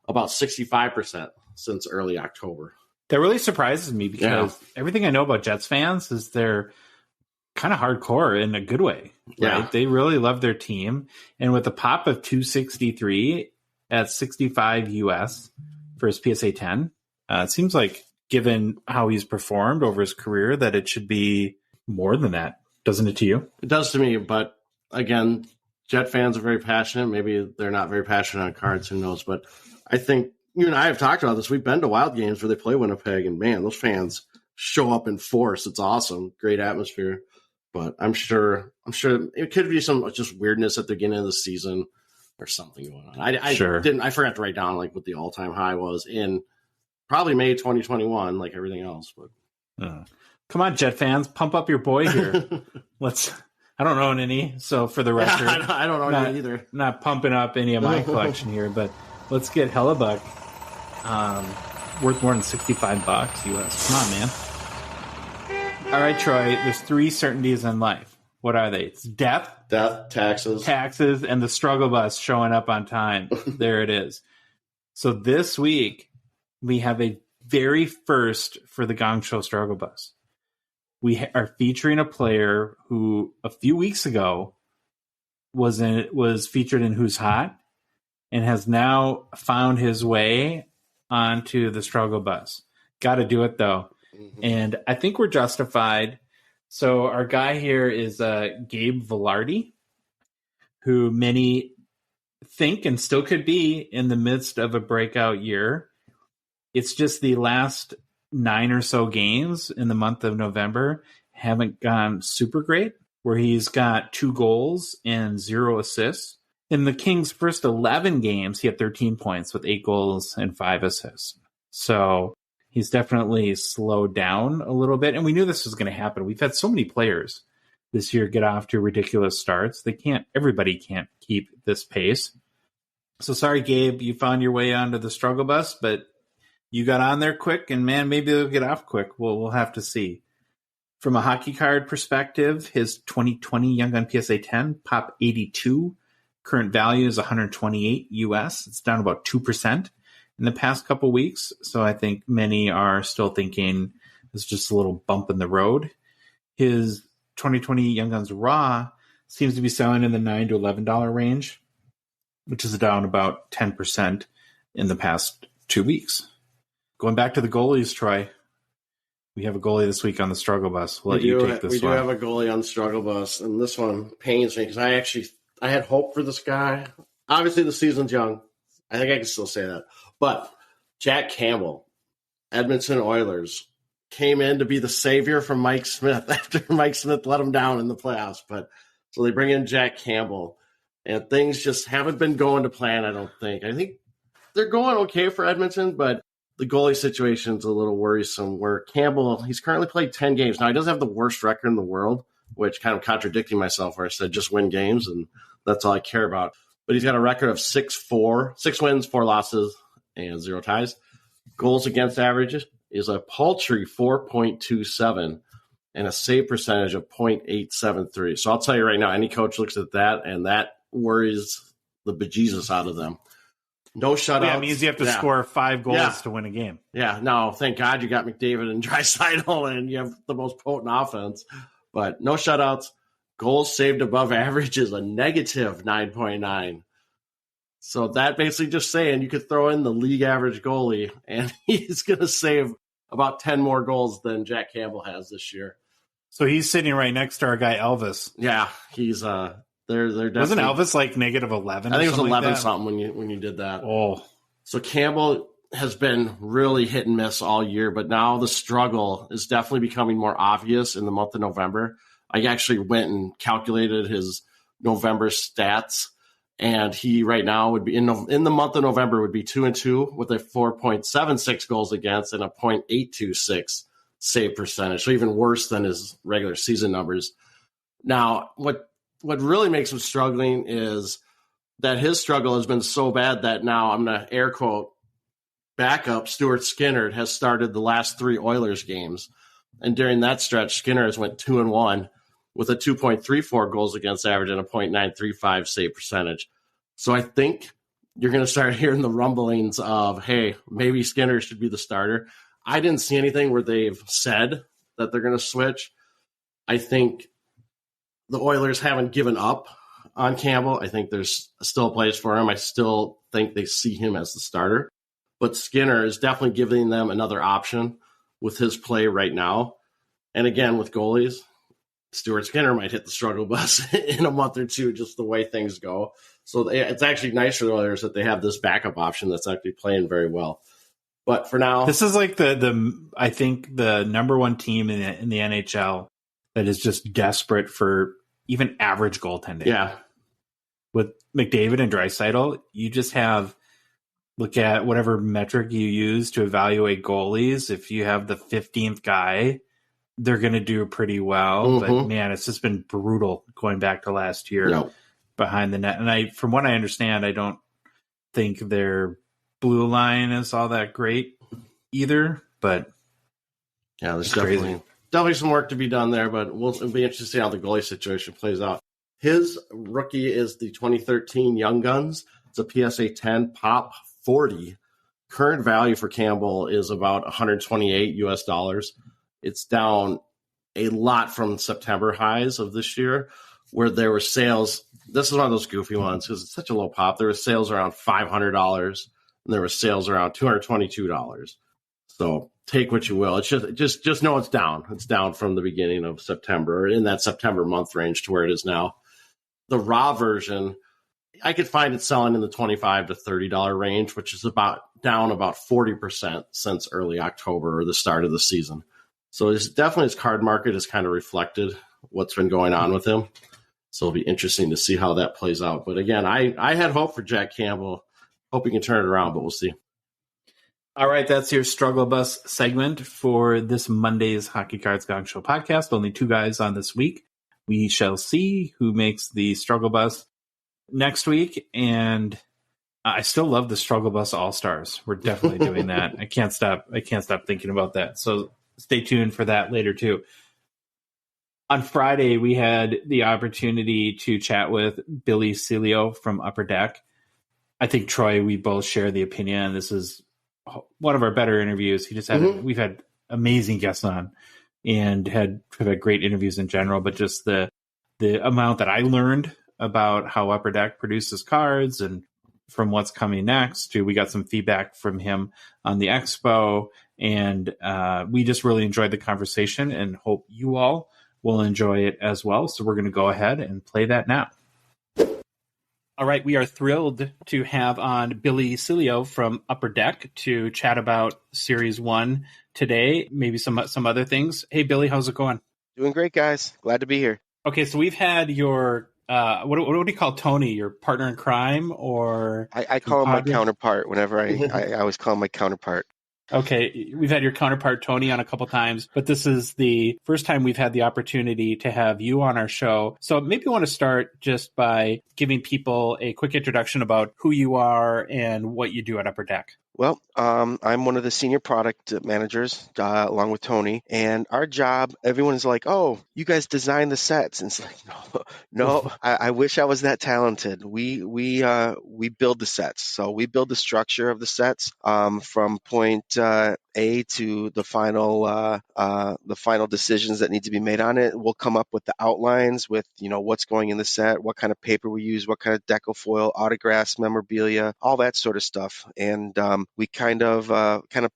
about 65% since early October. That really surprises me because everything I know about Jets fans is they're kind of hardcore in a good way. Right? Yeah. They really love their team. And with a pop of 263 at 65 US for his PSA 10, it seems like, given how he's performed over his career, that it should be more than that. Doesn't it to you? It does to me, but again, Jet fans are very passionate. Maybe they're not very passionate on cards, who knows? But I think you and I have talked about this. We've been to Wild games where they play Winnipeg, and man, those fans show up in force. It's awesome. Great atmosphere. But I'm sure it could be some just weirdness at the beginning of the season or something going on. I forgot to write down what the all-time high was in probably May 2021, like everything else. But come on, Jet fans, pump up your boy here. I don't own any, so for the record, I don't own any either. Not pumping up any of my collection here, but let's get Hellebuyck worth more than $65 US. Come on, man. All right, Troy, there's 3 certainties in life. What are they? It's death, taxes, and the struggle bus showing up on time. There it is. So this week, we have a very first for the Gongshow struggle bus. We are featuring a player who a few weeks ago was featured in Who's Hot, and has now found his way onto the struggle bus. Got to do it, though. Mm-hmm. And I think we're justified. So our guy here is Gabe Vilardi, who many think and still could be in the midst of a breakout year. It's just the last 9 or so games in the month of November haven't gone super great, where he's got 2 goals and 0 assists. In the Kings' first 11 games, he had 13 points with 8 goals and 5 assists. So he's definitely slowed down a little bit. And we knew this was going to happen. We've had so many players this year get off to ridiculous starts. Everybody can't keep this pace. So sorry, Gabe, you found your way onto the struggle bus, but you got on there quick, and man, maybe they'll get off quick. We'll have to see. From a hockey card perspective, his 2020 Young Gun PSA 10 pop 82. Current value is 128 US. It's down about 2% in the past couple weeks. So I think many are still thinking it's just a little bump in the road. His 2020 Young Guns Raw seems to be selling in the $9 to $11 range, which is down about 10% in the past 2 weeks. Going back to the goalies, Troy, we have a goalie this week on the struggle bus. We'll let you take this one. We do have a goalie on the struggle bus, and this one pains me because I had hope for this guy. Obviously, the season's young. I think I can still say that. But Jack Campbell, Edmonton Oilers, came in to be the savior from Mike Smith after Mike Smith let him down in the playoffs. But so they bring in Jack Campbell, and things just haven't been going to plan, I don't think. I think they're going okay for Edmonton, but the goalie situation is a little worrisome where Campbell, he's currently played 10 games. Now, he doesn't have the worst record in the world, which kind of contradicting myself where I said just win games, and that's all I care about. But he's got a record of 6-4, 6 wins, 4 losses, and 0 ties. Goals against average is a paltry 4.27 and a save percentage of 0.873. So I'll tell you right now, any coach looks at that, and that worries the bejesus out of them. No shutouts. Yeah, it means you have to score 5 goals to win a game. Yeah, no, thank God you got McDavid and Draisaitl, and you have the most potent offense. But no shutouts. Goals saved above average is a negative 9.9. So that basically just saying you could throw in the league average goalie, and he's going to save about 10 more goals than Jack Campbell has this year. So he's sitting right next to our guy Elvis. Yeah, he's they're definitely, wasn't Elvis like negative 11? I think it was 11 something when you did that. Oh, so Campbell has been really hit and miss all year, but now the struggle is definitely becoming more obvious in the month of November. I actually went and calculated his November stats, and he right now would be in the month of November would be 2-2 with a 4.76 goals against and a 0.826 save percentage. So even worse than his regular season numbers. Now, what really makes him struggling is that his struggle has been so bad that now I'm going to air quote backup Stuart Skinner has started the last 3 Oilers games. And during that stretch, Skinner has went 2-1 with a 2.34 goals against average and a 0.935 save percentage. So I think you're going to start hearing the rumblings of, hey, maybe Skinner should be the starter. I didn't see anything where they've said that they're going to switch. I think the Oilers haven't given up on Campbell. I think there's still a place for him. I still think they see him as the starter. But Skinner is definitely giving them another option with his play right now. And again, with goalies, Stuart Skinner might hit the struggle bus in a month or two, just the way things go. So it's actually nice for the Oilers that they have this backup option that's actually playing very well. But for now, this is like I think the number 1 team in the NHL that is just desperate for even average goaltending. Yeah. With McDavid and Draisaitl, you just have look at whatever metric you use to evaluate goalies. If you have the 15th guy, they're going to do pretty well. Mm-hmm. But man, it's just been brutal going back to last year behind the net. And from what I understand, I don't think their blue line is all that great either. But yeah, there's definitely some work to be done there. But it'll be interesting to see how the goalie situation plays out. His rookie is the 2013 Young Guns. It's a PSA 10 pop 40. Current value for Campbell is about $128 US. It's down a lot from September highs of this year, where there were sales. This is one of those goofy ones because it's such a low pop. There were sales around $500, and there were sales around $222. So take what you will. It's just know it's down. It's down from the beginning of September, in that September month range to where it is now. The raw version, I could find it selling in the $25 to $30 range, which is down about 40% since early October or the start of the season. So it's definitely, his card market has kind of reflected what's been going on with him. So it'll be interesting to see how that plays out. But again, I had hope for Jack Campbell. Hope he can turn it around, but we'll see. All right, that's your Struggle Bus segment for this Monday's Hockey Cards Gongshow podcast. Only 2 guys on this week. We shall see who makes the Struggle Bus next week. And I still love the Struggle Bus All-Stars. We're definitely doing that. I can't stop thinking about that. So stay tuned for that later too. On Friday, we had the opportunity to chat with Billy Celio from Upper Deck. I think, Troy, we both share the opinion. This is one of our better interviews. We've had amazing guests on and have had great interviews in general, but just the amount that I learned about how Upper Deck produces cards and from what's coming next. We got some feedback from him on the Expo, and we just really enjoyed the conversation and hope you all will enjoy it as well. So we're going to go ahead and play that now. All right, we are thrilled to have on Billy Celio from Upper Deck to chat about Series 1 today, maybe some other things. Hey, Billy, how's it going? Doing great, guys. Glad to be here. Okay, so we've had your, what do you call Tony, your partner in crime? Or I call him my counterpart whenever I always call him my counterpart. Okay, we've had your counterpart, Tony, on a couple times, but this is the first time we've had the opportunity to have you on our show. So maybe you want to start just by giving people a quick introduction about who you are and what you do at Upper Deck. Well, I'm one of the senior product managers, along with Tony. And our job, everyone's like, "Oh, you guys design the sets." And it's like, no. I wish I was that talented. We build the sets. So we build the structure of the sets from point A to the final decisions that need to be made on it. We'll come up with the outlines with what's going in the set, what kind of paper we use, what kind of deco foil, autographs, memorabilia, all that sort of stuff. And we kind of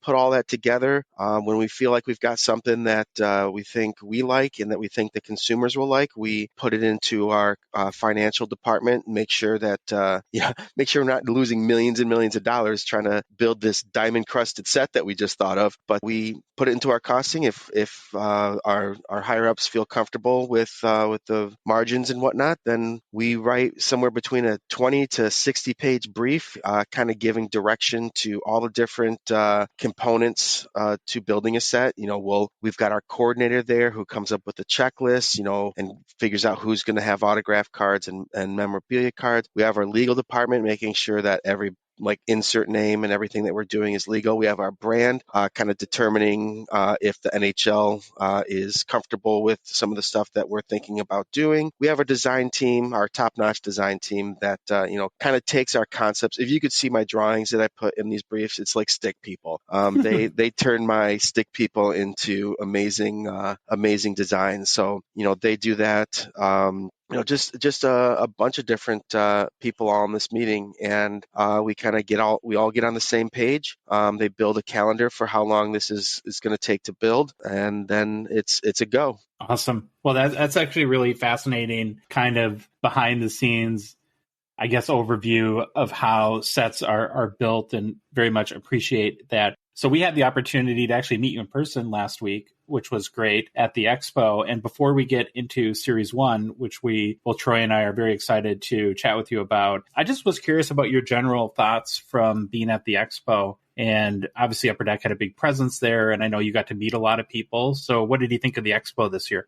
put all that together when we feel like we've got something that we think we like and that we think the consumers will like. We put it into our financial department, make sure that make sure we're not losing millions and millions of dollars trying to build this diamond crusted set that we just thought of. But we put it into our costing if our higher ups feel comfortable with the margins and whatnot. Then we write somewhere between a 20 to 60 page brief, kind of giving direction to all the different components to building a set. We've got our coordinator there who comes up with the checklist, and figures out who's going to have autograph cards and memorabilia cards. We have our legal department making sure that every insert name and everything that we're doing is legal. We have our brand kind of determining if the NHL is comfortable with some of the stuff that we're thinking about doing. We have our design team, our top-notch design team that kind of takes our concepts. If you could see my drawings that I put in these briefs, it's like stick people. They turn my stick people into amazing designs. So they do that. Just a bunch of different people all in this meeting, and we all get on the same page. They build a calendar for how long this is going to take to build, and then it's a go. Awesome. Well, that's actually really fascinating, kind of behind the scenes, I guess, overview of how sets are built, and very much appreciate that. So we had the opportunity to actually meet you in person last week, which was great at the Expo. And before we get into Series 1, which Troy and I are very excited to chat with you about, I just was curious about your general thoughts from being at the Expo. And obviously Upper Deck had a big presence there, and I know you got to meet a lot of people. So what did you think of the Expo this year?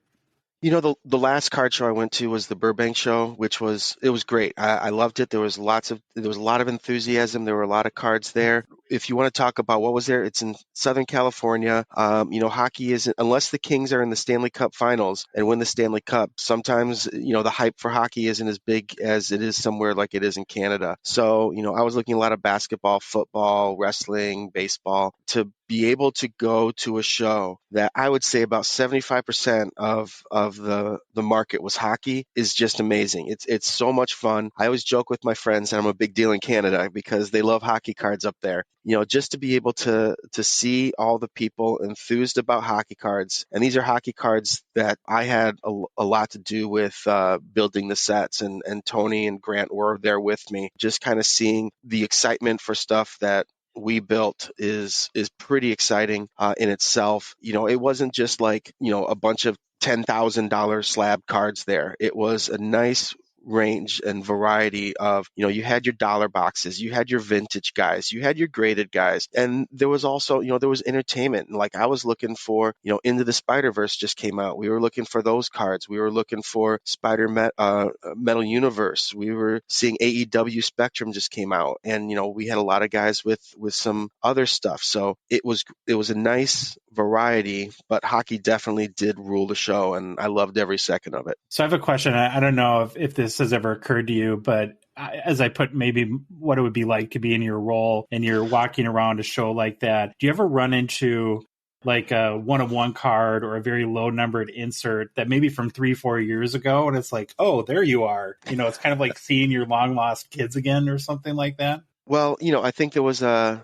The last card show I went to was the Burbank show, it was great. I loved it. There was a lot of enthusiasm. There were a lot of cards there. If you want to talk about what was there, it's in Southern California. Hockey isn't, unless the Kings are in the Stanley Cup finals and win the Stanley Cup, sometimes, the hype for hockey isn't as big as it is somewhere like it is in Canada. So, I was looking at a lot of basketball, football, wrestling, baseball. To be able to go to a show that I would say about 75% of the market was hockey is just amazing. It's so much fun. I always joke with my friends, and I'm a big deal in Canada because they love hockey cards up there. Just to be able to see all the people enthused about hockey cards, and these are hockey cards that I had a lot to do with building the sets, and Tony and Grant were there with me. Just kind of seeing the excitement for stuff that we built is pretty exciting in itself. It wasn't just like a bunch of $10,000 slab cards there. It was a nice range and variety of, you had your dollar boxes, you had your vintage guys, you had your graded guys, and there was also, there was entertainment. And like I was looking for, Into the Spider-Verse just came out. We were looking for those cards. We were looking for Metal Universe. We were seeing AEW Spectrum just came out, and we had a lot of guys with some other stuff. So it was a nice variety, but hockey definitely did rule the show, and I loved every second of it. So I have a question. I don't know if this has ever occurred to you, but as I put maybe what it would be like to be in your role and you're walking around a show like that, do you ever run into like a one-of-one card or a very low numbered insert that maybe from 3-4 years ago, and it's like, oh, there you are. It's kind of like seeing your long lost kids again or something like that? Well, I think there was a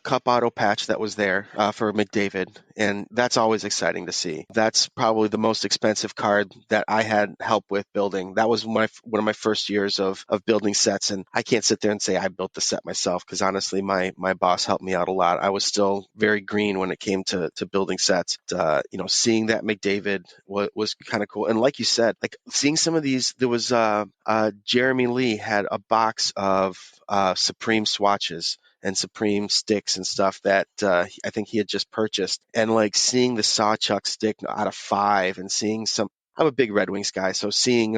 cup auto patch that was there for McDavid, and that's always exciting to see. That's probably the most expensive card that I had help with building. That was one of my first years of building sets, and I can't sit there and say I built the set myself because honestly, my boss helped me out a lot. I was still very green when it came to building sets. Seeing that McDavid was kind of cool, and like you said, like seeing some of these, there was Jeremy Lee had a box of Supreme swatches and Supreme sticks and stuff that I think he had just purchased, and like seeing the Sawchuck stick out of 5 and seeing some. I'm a big Red Wings guy, so seeing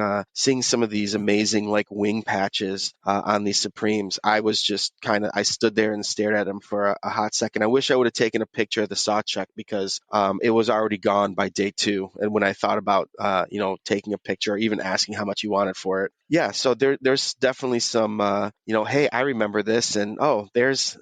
some of these amazing like wing patches on these Supremes, I was just I stood there and stared at them for a hot second. I wish I would have taken a picture of the Sawchuck because it was already gone by day 2. And when I thought about taking a picture or even asking how much you wanted for it, yeah. So there's definitely some hey, I remember this, and oh, there's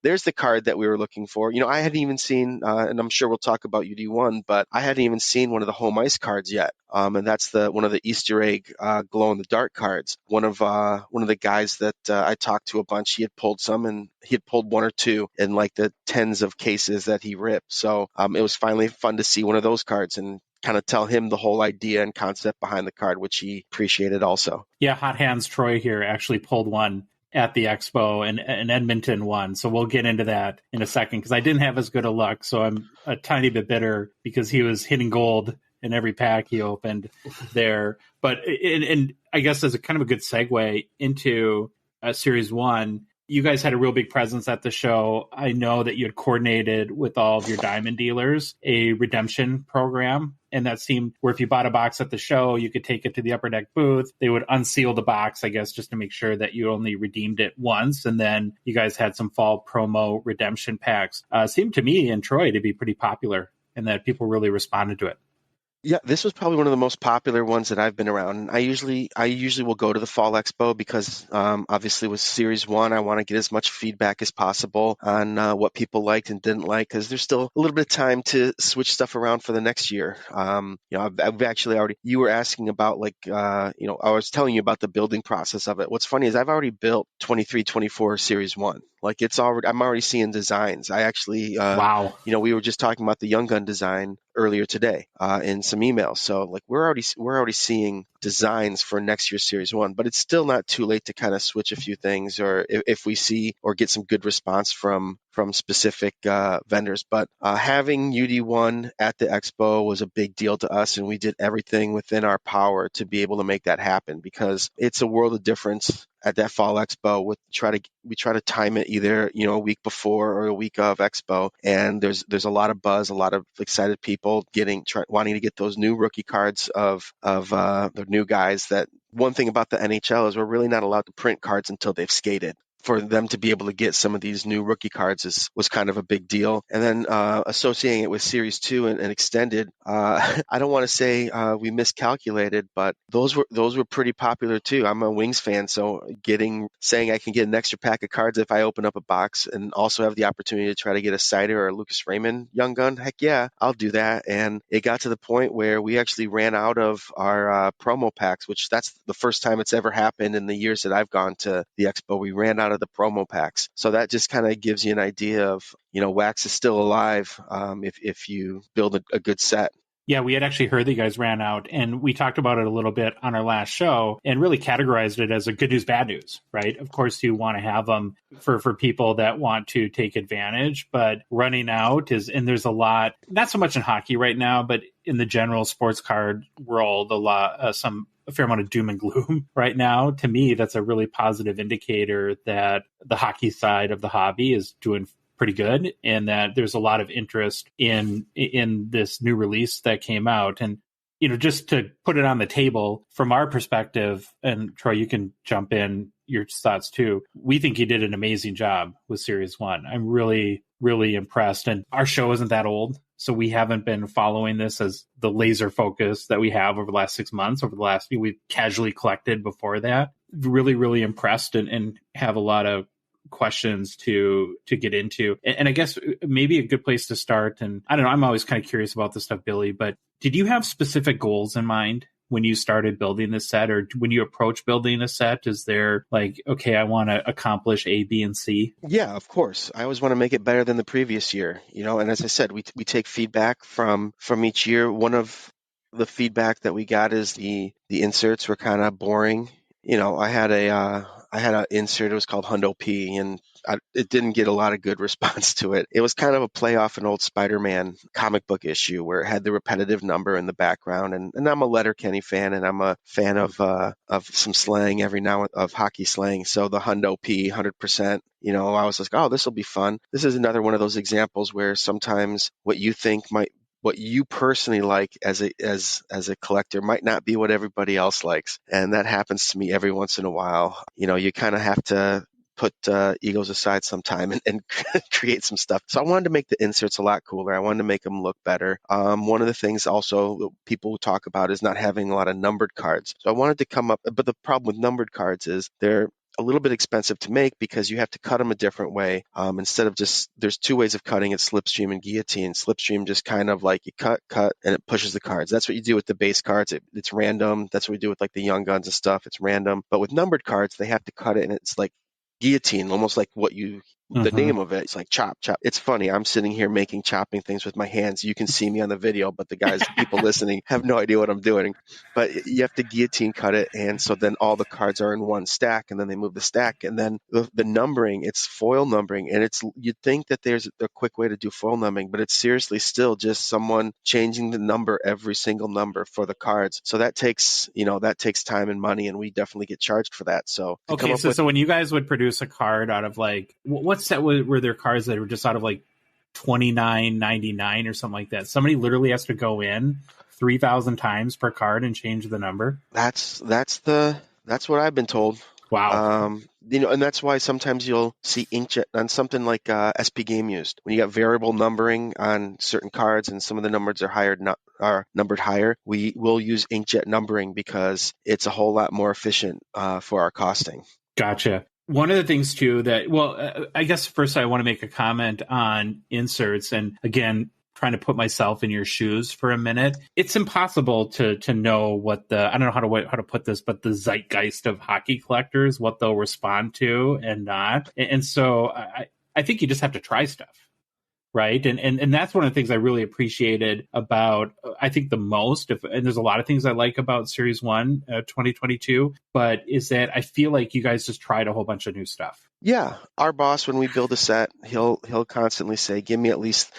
the card that we were looking for. I hadn't even seen, and I'm sure we'll talk about UD1, but I hadn't even seen one of the home ice cards yet. And that's one of the Easter egg glow in the dark cards. One of the guys that I talked to a bunch, he had pulled some, and he had pulled 1 or 2 in like the tens of cases that he ripped. So it was finally fun to see one of those cards and kind of tell him the whole idea and concept behind the card, which he appreciated also. Yeah, Hot Hands Troy here actually pulled one at the Expo, and Edmonton won. So we'll get into that in a second because I didn't have as good a luck. So I'm a tiny bit bitter because he was hitting gold in every pack he opened there. But and I guess as a kind of a good segue into Series 1, you guys had a real big presence at the show. I know that you had coordinated with all of your diamond dealers a redemption program. And that seemed where if you bought a box at the show, you could take it to the Upper Deck booth. They would unseal the box, I guess, just to make sure that you only redeemed it once. And then you guys had some fall promo redemption packs. Seemed to me and Troy to be pretty popular and that people really responded to it. Yeah, this was probably one of the most popular ones that I've been around. I usually will go to the Fall Expo because obviously with Series 1, I want to get as much feedback as possible on what people liked and didn't like because there's still a little bit of time to switch stuff around for the next year. I've actually already, you were asking about I was telling you about the building process of it. What's funny is I've already built 23-24 Series 1. Like I'm already seeing designs. I actually, wow. We were just talking about the Young Gun design earlier today in some emails. So like we're already seeing designs for next year's Series 1, but it's still not too late to kind of switch a few things or if we see or get some good response from specific vendors. But having UD1 at the Expo was a big deal to us, and we did everything within our power to be able to make that happen because it's a world of difference at that Fall Expo. We try to time it either a week before or a week of Expo, and there's a lot of buzz, a lot of excited people wanting to get those new rookie cards of the new guys. That one thing about the NHL is we're really not allowed to print cards until they've skated. for them to be able to get some of these new rookie cards was kind of a big deal. And then associating it with Series 2 and extended, I don't want to say we miscalculated, but those were pretty popular too. I'm a Wings fan, so saying I can get an extra pack of cards if I open up a box and also have the opportunity to try to get a Sider or a Lucas Raymond Young Gun, heck yeah, I'll do that. And it got to the point where we actually ran out of our promo packs, which that's the first time it's ever happened in the years that I've gone to the Expo. We ran out of the promo packs. So that just kind of gives you an idea of, wax is still alive if you build a good set. Yeah, we had actually heard that you guys ran out, and we talked about it a little bit on our last show and really categorized it as a good news, bad news, right? Of course, you want to have them for people that want to take advantage, but running out and there's a lot, not so much in hockey right now, but in the general sports card world, a fair amount of doom and gloom right now. To me, that's a really positive indicator that the hockey side of the hobby is doing pretty good, and that there's a lot of interest in this new release that came out. And just to put it on the table from our perspective, and Troy, you can jump in your thoughts too. We think you did an amazing job with Series 1. I'm really, really impressed. And our show isn't that old, so we haven't been following this as the laser focus that we have over the last 6 months. We've casually collected before that. Really, really impressed and have a lot of questions to get into. And I guess maybe a good place to start, and I don't know, I'm always kind of curious about this stuff, Billy, but did you have specific goals in mind when you started building this set, or when you approach building a set? Is there like, okay, I want to accomplish A, B, and C? Yeah, of course. I always want to make it better than the previous year, and as I said, we take feedback from each year. One of the feedback that we got is the inserts were kind of boring. I had an insert. It was called Hundo P, and it didn't get a lot of good response to it. It was kind of a play off an old Spider-Man comic book issue where it had the repetitive number in the background. And I'm a Letterkenny fan, and I'm a fan of some slang every now of hockey slang. So the Hundo P, 100%. I was like, oh, this will be fun. This is another one of those examples where sometimes what you personally like as a collector might not be what everybody else likes. And that happens to me every once in a while. You kind of have to put egos aside sometime and create some stuff. So I wanted to make the inserts a lot cooler. I wanted to make them look better. One of the things also people talk about is not having a lot of numbered cards. So I wanted to come up, but the problem with numbered cards is they're a little bit expensive to make because you have to cut them a different way. Instead of there's two ways of cutting it, slipstream and guillotine. Slipstream just kind of like you cut, and it pushes the cards. That's what you do with the base cards. It's random. That's what we do with like the young guns and stuff. It's random. But with numbered cards, they have to cut it, and it's like guillotine, almost like the name of it. It's like chop. It's funny. I'm sitting here chopping things with my hands. You can see me on the video, but the people listening have no idea what I'm doing. But you have to guillotine cut it, and so then all the cards are in one stack, and then they move the stack, and then the numbering, it's foil numbering, and you'd think that there's a quick way to do foil numbering, but it's seriously still just someone changing the number, every single number for the cards. So that takes time and money, and we definitely get charged for that. So okay, so when you guys would produce a card out of like what set were there cards that were just out of like $29.99 or something like that? Somebody literally has to go in 3,000 times per card and change the number. That's what I've been told. Wow. And that's why sometimes you'll see inkjet on something like SP Game Used. When you got variable numbering on certain cards and some of the numbers are numbered higher, we will use inkjet numbering because it's a whole lot more efficient for our costing. Gotcha. One of the things too I guess first I want to make a comment on inserts, and again, trying to put myself in your shoes for a minute. It's impossible to know what I don't know how to put this, but the zeitgeist of hockey collectors, what they'll respond to and not. And so I think you just have to try stuff. Right. And that's one of the things I really appreciated about, I think the most, and there's a lot of things I like about Series 1 2022, but is that I feel like you guys just tried a whole bunch of new stuff. Yeah, our boss, when we build a set, he'll constantly say, "Give me at least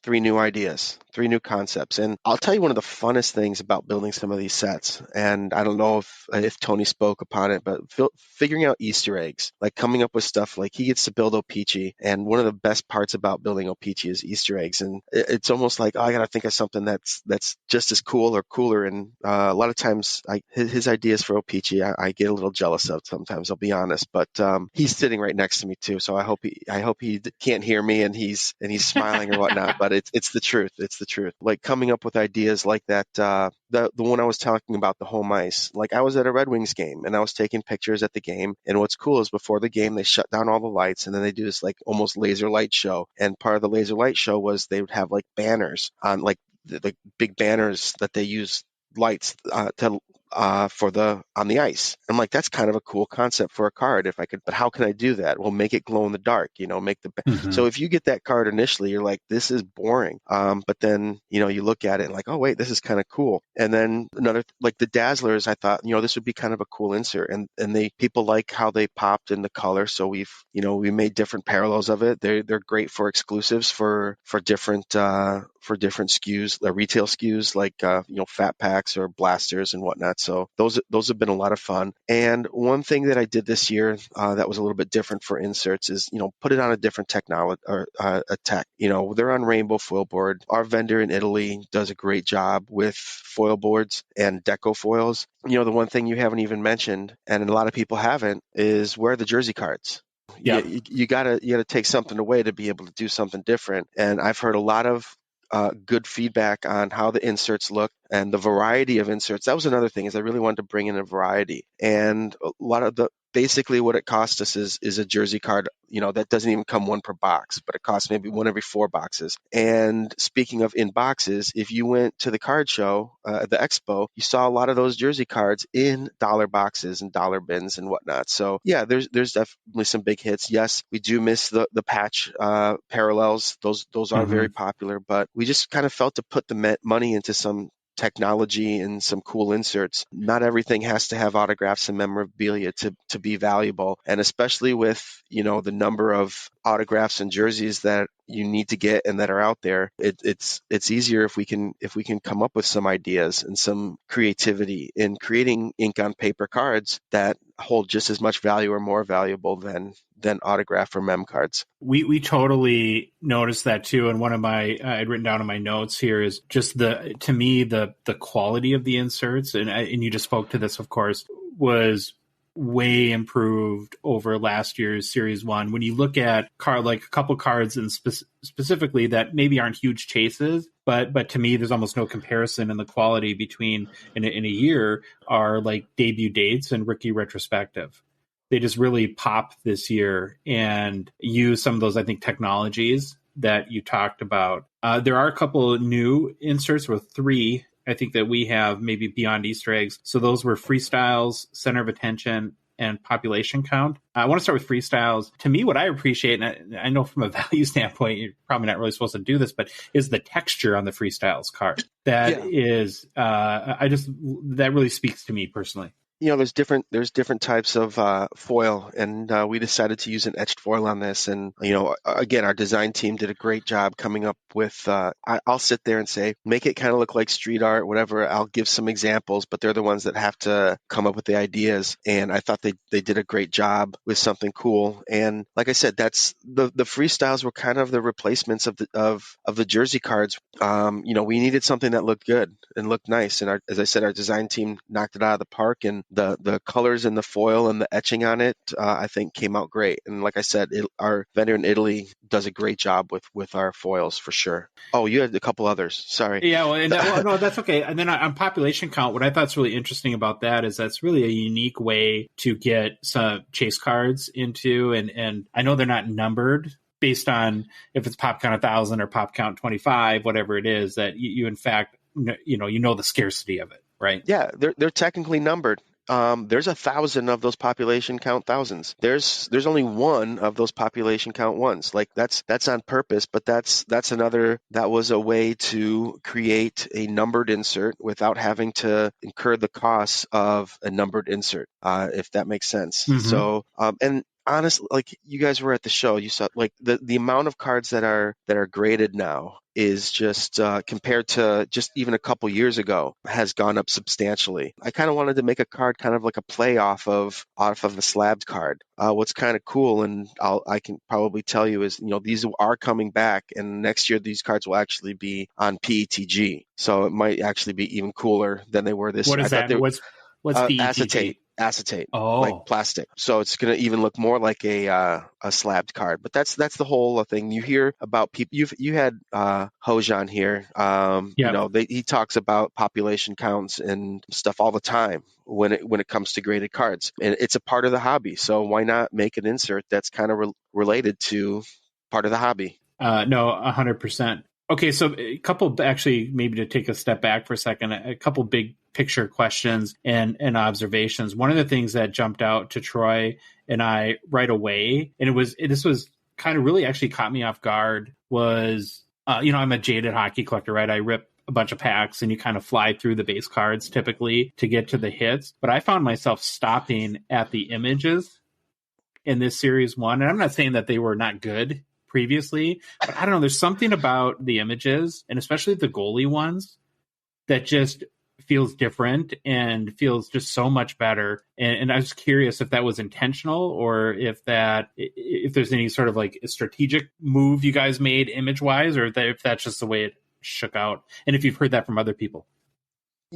3 new ideas, 3 new concepts." And I'll tell you one of the funnest things about building some of these sets, and I don't know if Tony spoke upon it, but figuring out Easter eggs, like coming up with stuff like he gets to build O-Pee-Chee, and one of the best parts about building O-Pee-Chee is Easter eggs, and it's almost like, I got to think of something that's just as cool or cooler. And a lot of times, his ideas for OPG Peachy, I get a little jealous of sometimes, I'll be honest, but he's sitting right next to me too. So I hope he can't hear me and he's smiling or whatnot, but it's the truth. It's the truth. Like coming up with ideas like that, the one I was talking about, the home ice, like I was at a Red Wings game and I was taking pictures at the game. And what's cool is before the game, they shut down all the lights and then they do this like almost laser light show. And part of the laser light show was they would have like banners on like the big banners that they use lights on the ice. I'm like, that's kind of a cool concept for a card if I could, but how can I do that? Well, make it glow in the dark, so if you get that card initially, you're like, this is boring. But then, you look at it and like, oh wait, this is kind of cool. And then like the Dazzlers, I thought, this would be kind of a cool insert. And people like how they popped in the color. So we made different parallels of it. They're great for exclusives for different SKUs, retail SKUs like fat packs or blasters and whatnot. So those have been a lot of fun. And one thing that I did this year that was a little bit different for inserts is put it on a different technology or a tech. They're on Rainbow Foil Board. Our vendor in Italy does a great job with foil boards and deco foils. The one thing you haven't even mentioned, and a lot of people haven't, is where are the jersey cards? Yeah. You gotta take something away to be able to do something different. And I've heard a lot of good feedback on how the inserts look and the variety of inserts. That was another thing, is I really wanted to bring in a variety. And a lot of basically what it cost us is a jersey card, that doesn't even come one per box, but it costs maybe one every 4 boxes. And speaking of in boxes, if you went to the card show, the Expo, you saw a lot of those jersey cards in dollar boxes and dollar bins and whatnot. So yeah, there's definitely some big hits. Yes, we do miss the patch parallels. Those are very popular, but we just kind of felt to put the money into some technology and some cool inserts. Not everything has to have autographs and memorabilia to be valuable. And especially with, the number of autographs and jerseys that you need to get and that are out there, it's easier if we can come up with some ideas and some creativity in creating ink on paper cards that hold just as much value or more valuable than autograph or mem cards. We totally noticed that too. And one of my I'd written down in my notes here is just the quality of the inserts, and you just spoke to this, of course, was way improved over last year's Series 1. When you look at like a couple cards and specifically that maybe aren't huge chases, but to me, there's almost no comparison in the quality between in a year are like debut dates and rookie retrospective. They just really pop this year and use some of those, I think, technologies that you talked about. There are a couple new inserts, or 3, I think, that we have maybe beyond Easter eggs. So those were freestyles, center of attention, and population count. I want to start with freestyles. To me, what I appreciate, and I know from a value standpoint, you're probably not really supposed to do this, but is the texture on the freestyles card. That is, that really speaks to me personally. There's different types of foil, and we decided to use an etched foil on this. And again, our design team did a great job coming up with. I'll sit there and say, make it kind of look like street art, whatever. I'll give some examples, but they're the ones that have to come up with the ideas. And I thought they did a great job with something cool. And like I said, that's the freestyles were kind of the replacements of the jersey cards. We needed something that looked good and looked nice. And as I said, our design team knocked it out of the park. And the colors and the foil and the etching on it, I think came out great. And like I said, our vendor in Italy does a great job with our foils for sure. Oh, you had a couple others. Sorry. Yeah, no, that's okay. And then on population count, what I thought is really interesting about that is that's really a unique way to get some chase cards into, and I know they're not numbered based on if it's pop count 1,000 or pop count 25, whatever it is, that you in fact, the scarcity of it, right? Yeah, they're technically numbered. There's 1,000 of those population count thousands. There's only one of those population count ones. Like that's on purpose, but that was a way to create a numbered insert without having to incur the costs of a numbered insert, if that makes sense. Mm-hmm. So, and honestly, like you guys were at the show, you saw like the amount of cards that are graded now is just compared to just even a couple years ago has gone up substantially. I kind of wanted to make a card kind of like a play off of a slabbed card. What's kind of cool, and I can probably tell you, is these are coming back, and next year these cards will actually be on PETG, so it might actually be even cooler than they were this year. What is that? What's PETG? acetate, like Oh, plastic. So it's going to even look more like a slabbed card. But that's the whole thing. You hear about people. You had Hoj on here. yep. He talks about population counts and stuff all the time when it comes to graded cards, and it's a part of the hobby. So why not make an insert that's kind of related to part of the hobby? No, 100%. Okay, so a couple, actually, maybe to take a step back for a second, a couple big picture questions and observations. One of the things that jumped out to Troy and I right away, and this was kind of really actually caught me off guard, was, I'm a jaded hockey collector, right? I rip a bunch of packs and you kind of fly through the base cards typically to get to the hits. But I found myself stopping at the images in this series one. And I'm not saying that they were not good previously, but I don't know, there's something about the images, and especially the goalie ones, that just feels different and feels just so much better. And I was curious if that was intentional, or if there's any sort of like a strategic move you guys made image wise, or if that's just the way it shook out, and if you've heard that from other people.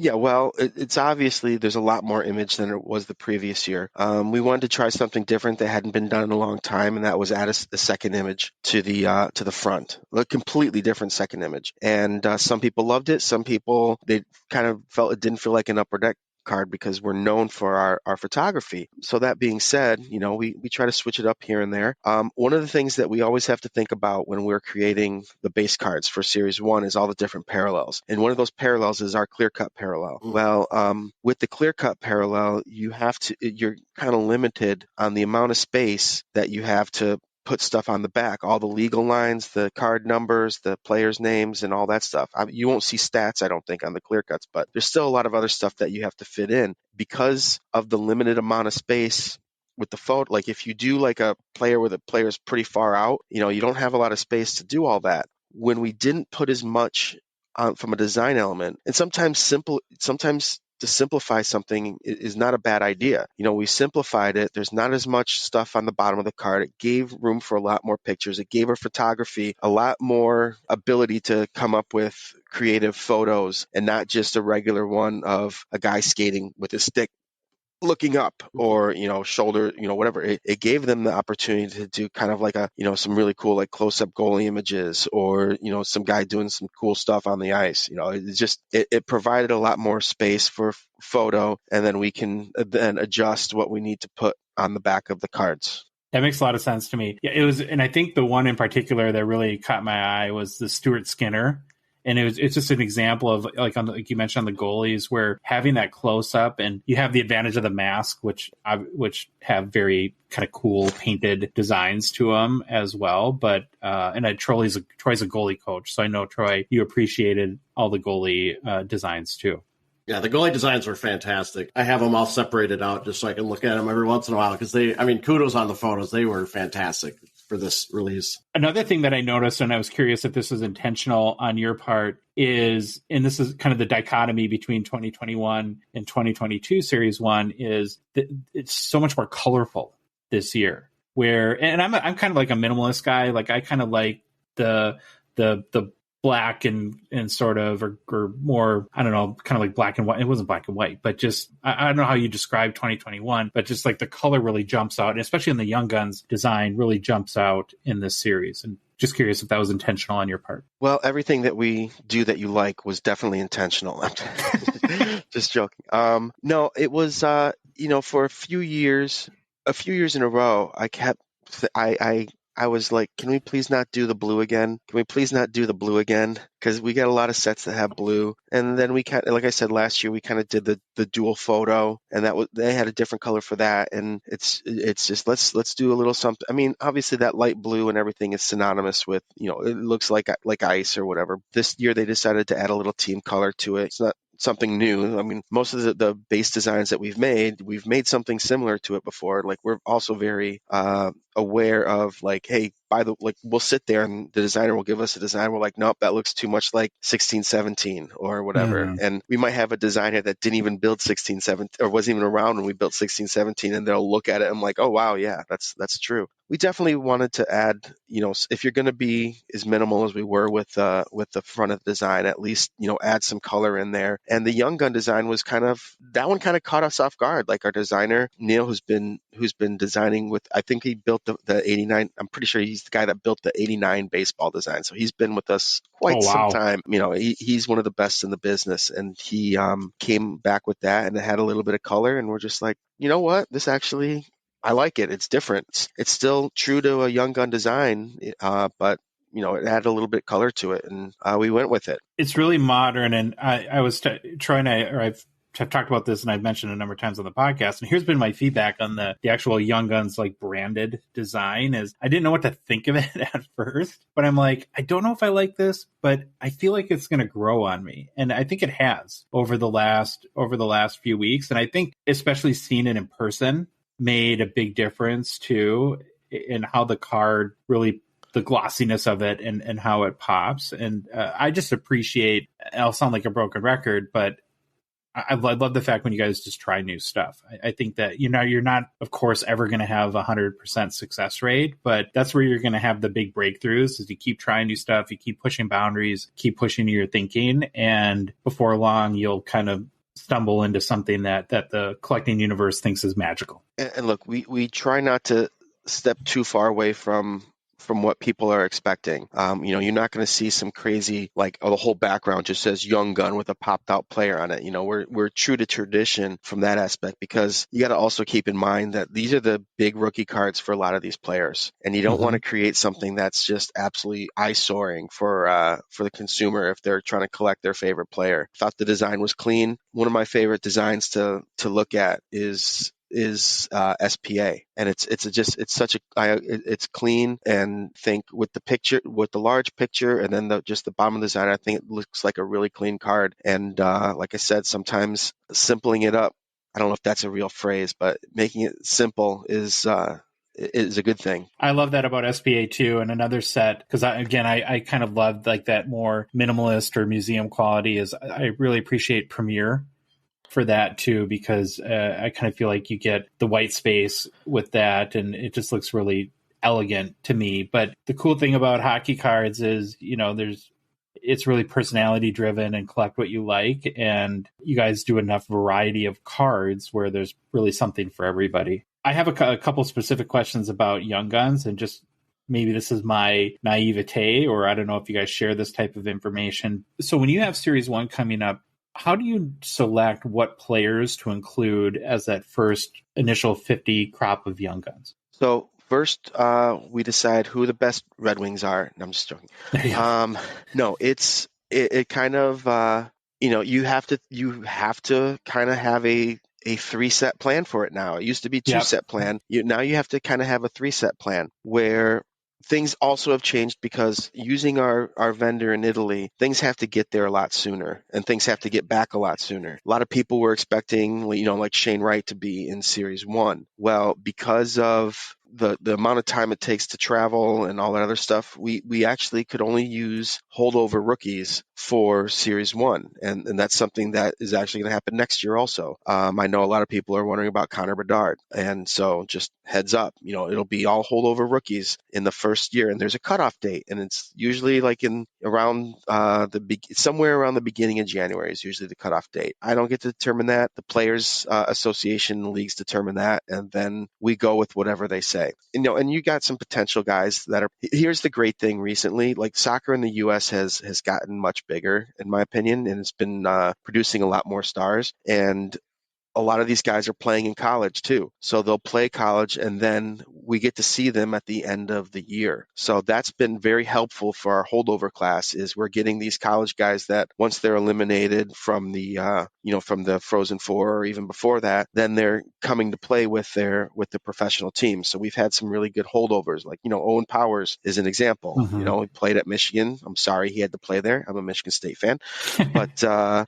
Yeah, well, it's obviously there's a lot more image than it was the previous year. We wanted to try something different that hadn't been done in a long time, and that was add a second image to the front, a completely different second image. And some people loved it. Some people, they kind of felt it didn't feel like an upper deck card because we're known for our photography. So that being said, we try to switch it up here and there. One of the things that we always have to think about when we're creating the base cards for Series 1 is all the different parallels. And one of those parallels is our clear cut parallel. Well, with the clear cut parallel, you're kind of limited on the amount of space that you have to put stuff on the back, all the legal lines, the card numbers, the players' names, and all that stuff. You won't see stats, I don't think, on the clear cuts, but there's still a lot of other stuff that you have to fit in because of the limited amount of space with the photo. Like if you do like a player where the player's pretty far out, you don't have a lot of space to do all that. When we didn't put as much from a design element, and sometimes to simplify something is not a bad idea. We simplified it. There's not as much stuff on the bottom of the card. It gave room for a lot more pictures. It gave our photography a lot more ability to come up with creative photos and not just a regular one of a guy skating with a stick looking up, or shoulder, whatever. It gave them the opportunity to do kind of like some really cool like close-up goalie images, or some guy doing some cool stuff on the ice. It provided a lot more space for photo, and then we can then adjust what we need to put on the back of the cards. That makes a lot of sense to me. Yeah, it was, and I think the one in particular that really caught my eye was the Stuart Skinner. And it's just an example of like you mentioned on the goalies, where having that close up, and you have the advantage of the mask, which have very kind of cool painted designs to them as well. But Troy's a goalie coach, so I know, Troy, you appreciated all the goalie designs too. Yeah, the goalie designs were fantastic. I have them all separated out just so I can look at them every once in a while because kudos on the photos. They were fantastic for this release. Another thing that I noticed, and I was curious if this was intentional on your part, is, and this is kind of the dichotomy between 2021 and 2022 Series 1, is that it's so much more colorful this year. And I'm kind of like a minimalist guy. Like I kind of like the black and sort of, or more, I don't know, kind of like black and white. It wasn't black and white, but just, I don't know how you describe 2021, but just like the color really jumps out, and especially in the Young Guns design really jumps out in this series. And just curious if that was intentional on your part. Well, everything that we do that you like was definitely intentional. Just joking. No, it was, for a few years in a row, I was like, can we please not do the blue again? Can we please not do the blue again? Because we got a lot of sets that have blue. And then we kind of, like I said, last year, we kind of did the dual photo, and they had a different color for that. And it's just, let's do a little something. I mean, obviously that light blue and everything is synonymous with, it looks like ice or whatever. This year they decided to add a little team color to it. It's not something new. I mean, most of the base designs that we've made something similar to it before. Like we're also very aware of like, hey, we'll sit there and the designer will give us a design. We're like, nope, that looks too much like 1617 or whatever. And we might have a designer that didn't even build 1617 or wasn't even around when we built 1617, and they'll look at it and I'm like, oh wow, yeah, that's true. We definitely wanted to add, if you're going to be as minimal as we were with the front of the design, at least, add some color in there. And the Young Gun design was kind of caught us off guard. Like our designer, Neil, who's been designing with, I think he built the 89. I'm pretty sure he's the guy that built the 89 baseball design. So he's been with us quite some time. He's one of the best in the business, and he came back with that and it had a little bit of color. And we're just like, you know what? This actually, I like it. It's different. It's still true to a Young Gun design, but it added a little bit color to it, and we went with it. It's really modern, and I was I've talked about this, and I've mentioned it a number of times on the podcast. And here's been my feedback on the actual Young Guns like branded design is I didn't know what to think of it at first, but I'm like, I don't know if I like this, but I feel like it's going to grow on me, and I think it has over the last few weeks, and I think especially seeing it in person made a big difference too in how the card really, the glossiness of it and how it pops. And I just appreciate, I'll sound like a broken record, but I love the fact when you guys just try new stuff. I think that, you're not, of course, ever going to have 100% success rate, but that's where you're going to have the big breakthroughs is you keep trying new stuff, you keep pushing boundaries, keep pushing your thinking. And before long, you'll kind of stumble into something that the collecting universe thinks is magical. And look, we try not to step too far away from what people are expecting. You're not going to see some crazy, like, the whole background just says Young Gun with a popped out player on it. We're true to tradition from that aspect, because you got to also keep in mind that these are the big rookie cards for a lot of these players. And you don't want to create something that's just absolutely eye-soaring for the consumer if they're trying to collect their favorite player. Thought the design was clean. One of my favorite designs to look at is SPA, and it's clean, and think with the large picture and then just the bottom of the design, I think it looks like a really clean card. And like I said, sometimes simpling it up, I don't know if that's a real phrase, but making it simple is a good thing. I love that about SPA too. And another set, because I kind of love like that more minimalist or museum quality, is I really appreciate Premiere for that too, because I kind of feel like you get the white space with that, and it just looks really elegant to me. But the cool thing about hockey cards is, it's really personality driven and collect what you like, and you guys do enough variety of cards where there's really something for everybody. I have a couple specific questions about Young Guns, and just maybe this is my naivete, or I don't know if you guys share this type of information. So when you have Series 1 coming up, how do you select what players to include as that first initial 50 crop of Young Guns? So first, we decide who the best Red Wings are. No, I'm just joking. No, it kind of you have to kind of have a 3-set plan for it now. It used to be 2-set plan. Now you have to kind of have a 3-set plan where things also have changed, because using our vendor in Italy, things have to get there a lot sooner, and things have to get back a lot sooner. A lot of people were expecting, like Shane Wright to be in Series 1. Well, because of the amount of time it takes to travel and all that other stuff, we actually could only use holdover rookies for Series 1. And that's something that is actually going to happen next year also. I know a lot of people are wondering about Connor Bedard. And so just heads up, it'll be all holdover rookies in the first year. And there's a cutoff date. And it's usually like somewhere around the beginning of January is usually the cutoff date. I don't get to determine that. The Players Association leagues determine that. And then we go with whatever they say. And you got some potential guys that are. Here's the great thing recently, like soccer in the U.S. has gotten much bigger, in my opinion, and it's been producing a lot more stars. And a lot of these guys are playing in college too. So they'll play college, and then we get to see them at the end of the year. So that's been very helpful for our holdover class, is we're getting these college guys that once they're eliminated from the from the Frozen Four, or even before that, then they're coming to play with the professional team. So we've had some really good holdovers, like Owen Powers is an example. He played at Michigan. I'm sorry he had to play there. I'm a Michigan State fan, but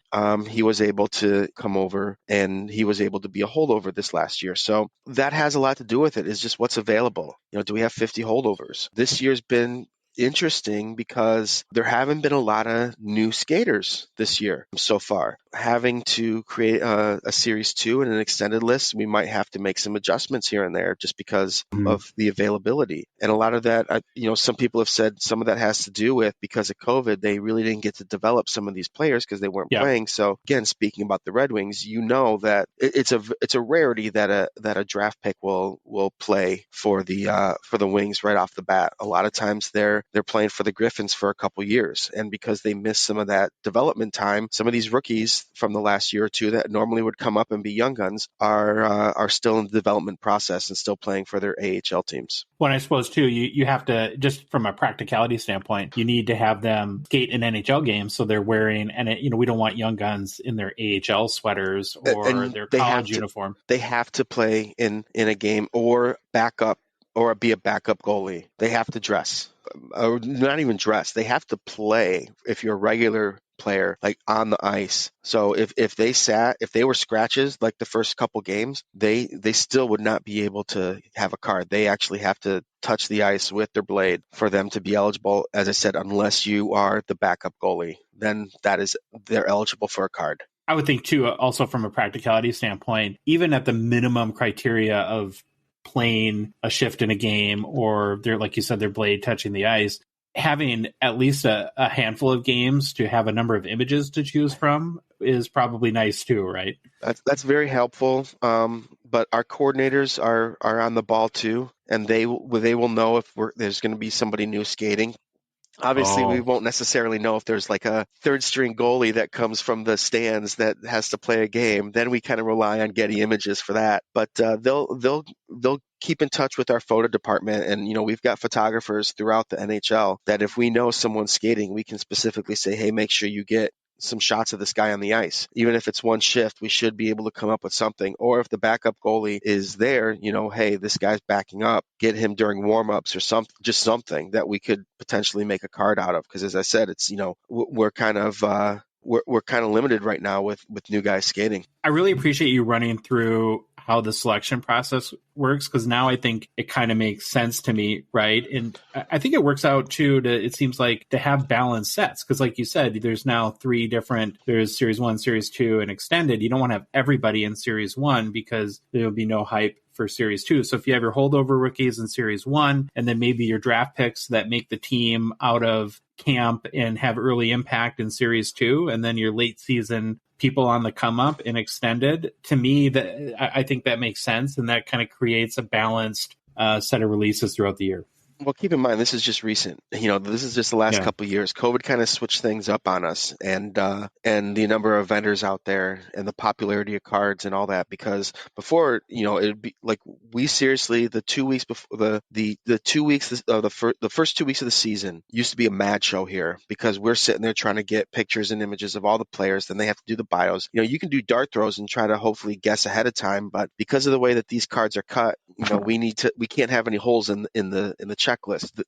he was able to come over, and he was able to be a holdover this last year. So that has a lot to do with it, is just what's available. Do we have 50 holdovers? This year's been interesting because there haven't been a lot of new skaters this year so far. Having to create a series 2 and an extended list, we might have to make some adjustments here and there just because of the availability. And a lot of that, some people have said some of that has to do with, because of COVID, they really didn't get to develop some of these players because they weren't playing. So again, speaking about the Red Wings, that it's a rarity that a draft pick will play for the Wings right off the bat. A lot of times they're playing for the Griffins for a couple years, and because they missed some of that development time, some of these rookies from the last year or two that normally would come up and be young guns are still in the development process and still playing for their AHL teams. Well, I suppose too, you have to, just from a practicality standpoint, you need to have them skate in NHL games, so they're wearing, and we don't want young guns in their AHL sweaters or their college uniform. They have to play in a game or backup, or be a backup goalie. They have to dress, or not even dress. They have to play if you're a regular player, like on the ice. So if they were scratches like the first couple games, they still would not be able to have a card. They actually have to touch the ice with their blade for them to be eligible. As I said, unless you are the backup goalie, then they're eligible for a card. I would think too, also from a practicality standpoint, even at the minimum criteria of playing a shift in a game, or they're, like you said, their blade touching the ice, having at least a handful of games to have a number of images to choose from is probably nice too, right? That's very helpful. But our coordinators are on the ball too, and they will know if there's going to be somebody new skating. Obviously, we won't necessarily know if there's like a third string goalie that comes from the stands that has to play a game. Then we kind of rely on Getty Images for that. But they'll keep in touch with our photo department, and we've got photographers throughout the NHL that if we know someone's skating, we can specifically say, hey, make sure you get some shots of this guy on the ice. Even if it's one shift, we should be able to come up with something. Or if the backup goalie is there, hey, this guy's backing up, get him during warm-ups or something that we could potentially make a card out of. Because as I said, it's, we're kind of limited right now with new guys skating. I really appreciate you running through how the selection process works, because now I think it kind of makes sense to me, right? And I think it works out too, it seems like, to have balanced sets, because like you said, there's now there's Series 1, Series 2, and Extended. You don't want to have everybody in Series 1 because there'll be no hype for Series 2. So if you have your holdover rookies in Series 1, and then maybe your draft picks that make the team out of camp and have early impact in Series 2, and then your late season people on the come up in Extended, to me, that I think that makes sense, and that kind of creates a balanced set of releases throughout the year. Well, keep in mind, this is just recent. This is just the last couple of years. COVID kind of switched things up on us, and the number of vendors out there and the popularity of cards and all that. Because before, it'd be like, we seriously, the 2 weeks before the 2 weeks, the first 2 weeks of the season used to be a mad show here, because we're sitting there trying to get pictures and images of all the players. Then they have to do the bios. You can do dart throws and try to hopefully guess ahead of time, but because of the way that these cards are cut, we can't have any holes in the checklist.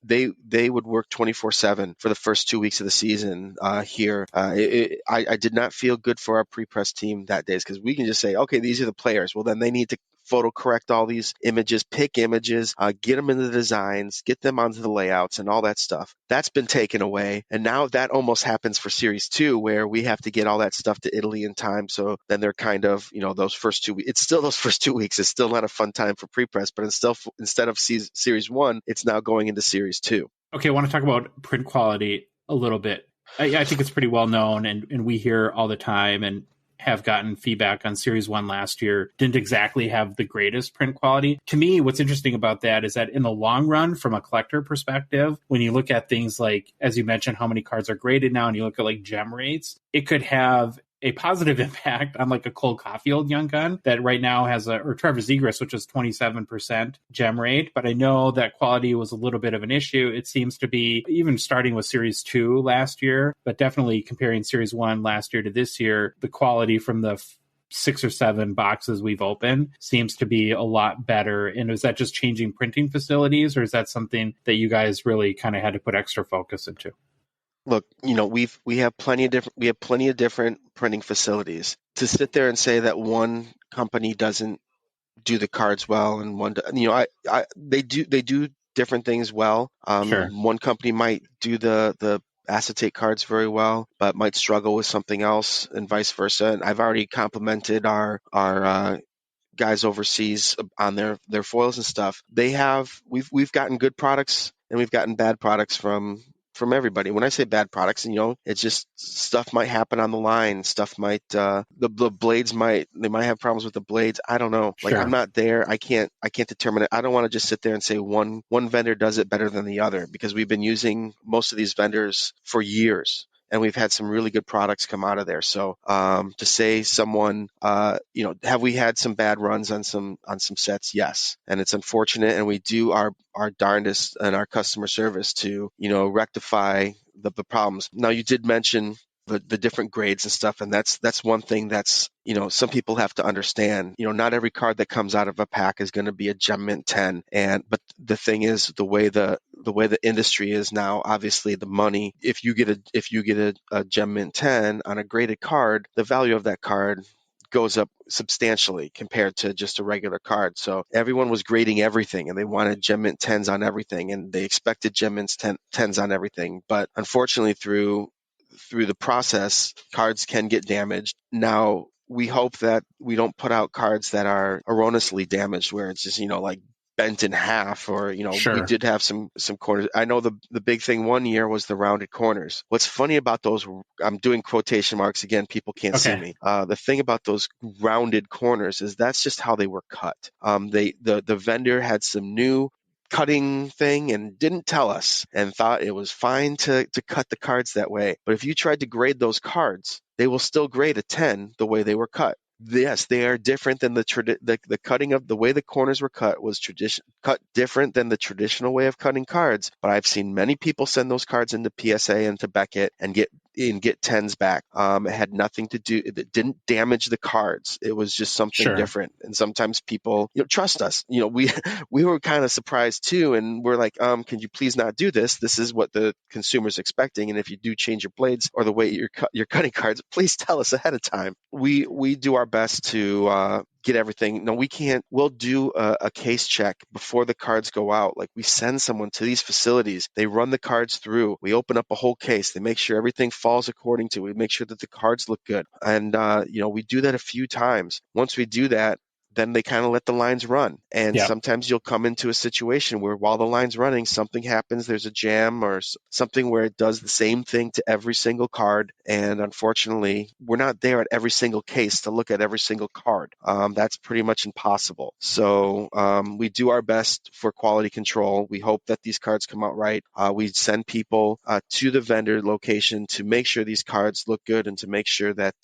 They would work 24/7 for the first 2 weeks of the season here. I did not feel good for our pre-press team that day, because we can just say, okay, these are the players. Well, then they need to photo correct all these images, pick images, get them into the designs, get them onto the layouts and all that stuff. That's been taken away. And now that almost happens for Series 2, where we have to get all that stuff to Italy in time. So then they're kind of, those first 2 weeks, it's still those first 2 weeks. It's still not a fun time for pre-press, but instead of Series 1, it's now going into Series 2. Okay, I want to talk about print quality a little bit. I think it's pretty well known, and we hear all the time, and have gotten feedback on Series 1 last year didn't exactly have the greatest print quality. To me, what's interesting about that is that in the long run, from a collector perspective, when you look at things like, as you mentioned, how many cards are graded now, and you look at like gem rates, it could have a positive impact on like a Cole Caulfield young gun that right now has or Trevor Zegras, which is 27% gem rate. But I know that quality was a little bit of an issue. It seems to be, even starting with Series 2 last year, but definitely comparing Series 1 last year to this year, the quality from the 6 or 7 boxes we've opened seems to be a lot better. And is that just changing printing facilities, or is that something that you guys really kind of had to put extra focus into? Look, we have plenty of different printing facilities. To sit there and say that one company doesn't do the cards well, and they do different things well. Sure. One company might do the acetate cards very well, but might struggle with something else, and vice versa. And I've already complimented our guys overseas on their foils and stuff. We've gotten good products and we've gotten bad products from everybody. When I say bad products, it's just stuff might happen on the line. Stuff might the blades might have problems with the blades. I don't know. Like, Sure. I'm not there. I can't determine it. I don't want to just sit there and say one vendor does it better than the other, because we've been using most of these vendors for years. And we've had some really good products come out of there. So to say someone, have we had some bad runs on some sets? Yes, and it's unfortunate. And we do our darndest in our customer service to rectify the problems. Now, you did mention the different grades and stuff, and that's one thing that's some people have to understand. Not every card that comes out of a pack is going to be a Gem Mint 10, but the thing is, the way the industry is now, obviously the money, if you get a Gem Mint 10 on a graded card, the value of that card goes up substantially compared to just a regular card. So everyone was grading everything, and they wanted Gem Mint 10s on everything, and they expected Gem Mint 10s on everything. But unfortunately, through the process, cards can get damaged. Now, we hope that we don't put out cards that are erroneously damaged, where it's just like bent in half, or Sure. We did have some corners. I know the big thing one year was the rounded corners. What's funny about those, I'm doing quotation marks again, people can't see me. The thing about those rounded corners is that's just how they were cut. The vendor had some new cutting thing and didn't tell us, and thought it was fine to cut the cards that way. But if you tried to grade those cards, they will still grade a 10 the way they were cut. Yes, they are different than the cutting of the way the corners were cut was cut different than the traditional way of cutting cards. But I've seen many people send those cards into PSA and to Beckett and get 10s back. It had nothing to do. It didn't damage the cards. It was just something different. And sometimes people trust us. We were kind of surprised too, and we're like, can you please not do this? This is what the consumer's expecting. And if you do change your blades or the way you're cutting cards, please tell us ahead of time. We do our best to get everything. No, we can't. We'll do a case check before the cards go out. Like, we send someone to these facilities. They run the cards through. We open up a whole case. They make sure everything falls according to. We make sure that the cards look good. And, we do that a few times. Once we do that, then they kind of let the lines run. And sometimes you'll come into a situation where while the line's running, something happens. There's a jam or something where it does the same thing to every single card. And unfortunately, we're not there at every single case to look at every single card. That's pretty much impossible. So we do our best for quality control. We hope that these cards come out right. We send people to the vendor location to make sure these cards look good and to make sure that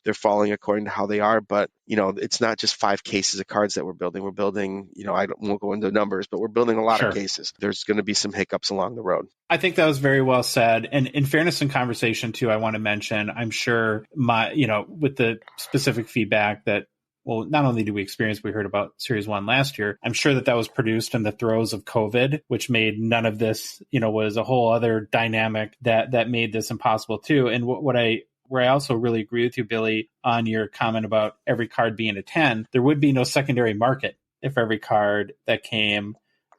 they're falling according to how they are. But it's not just 5 cases of cards that we're building. We're building, I won't go into numbers, but we're building a lot of cases. There's going to be some hiccups along the road. I think that was very well said. And in fairness and conversation too, I want to mention, I'm sure with the specific feedback that, well, not only did we experience, we heard about Series 1 last year, I'm sure that was produced in the throes of COVID, which made none of this, was a whole other dynamic that made this impossible too. And where I also really agree with you, Billy, on your comment about every card being a 10, there would be no secondary market if every card that came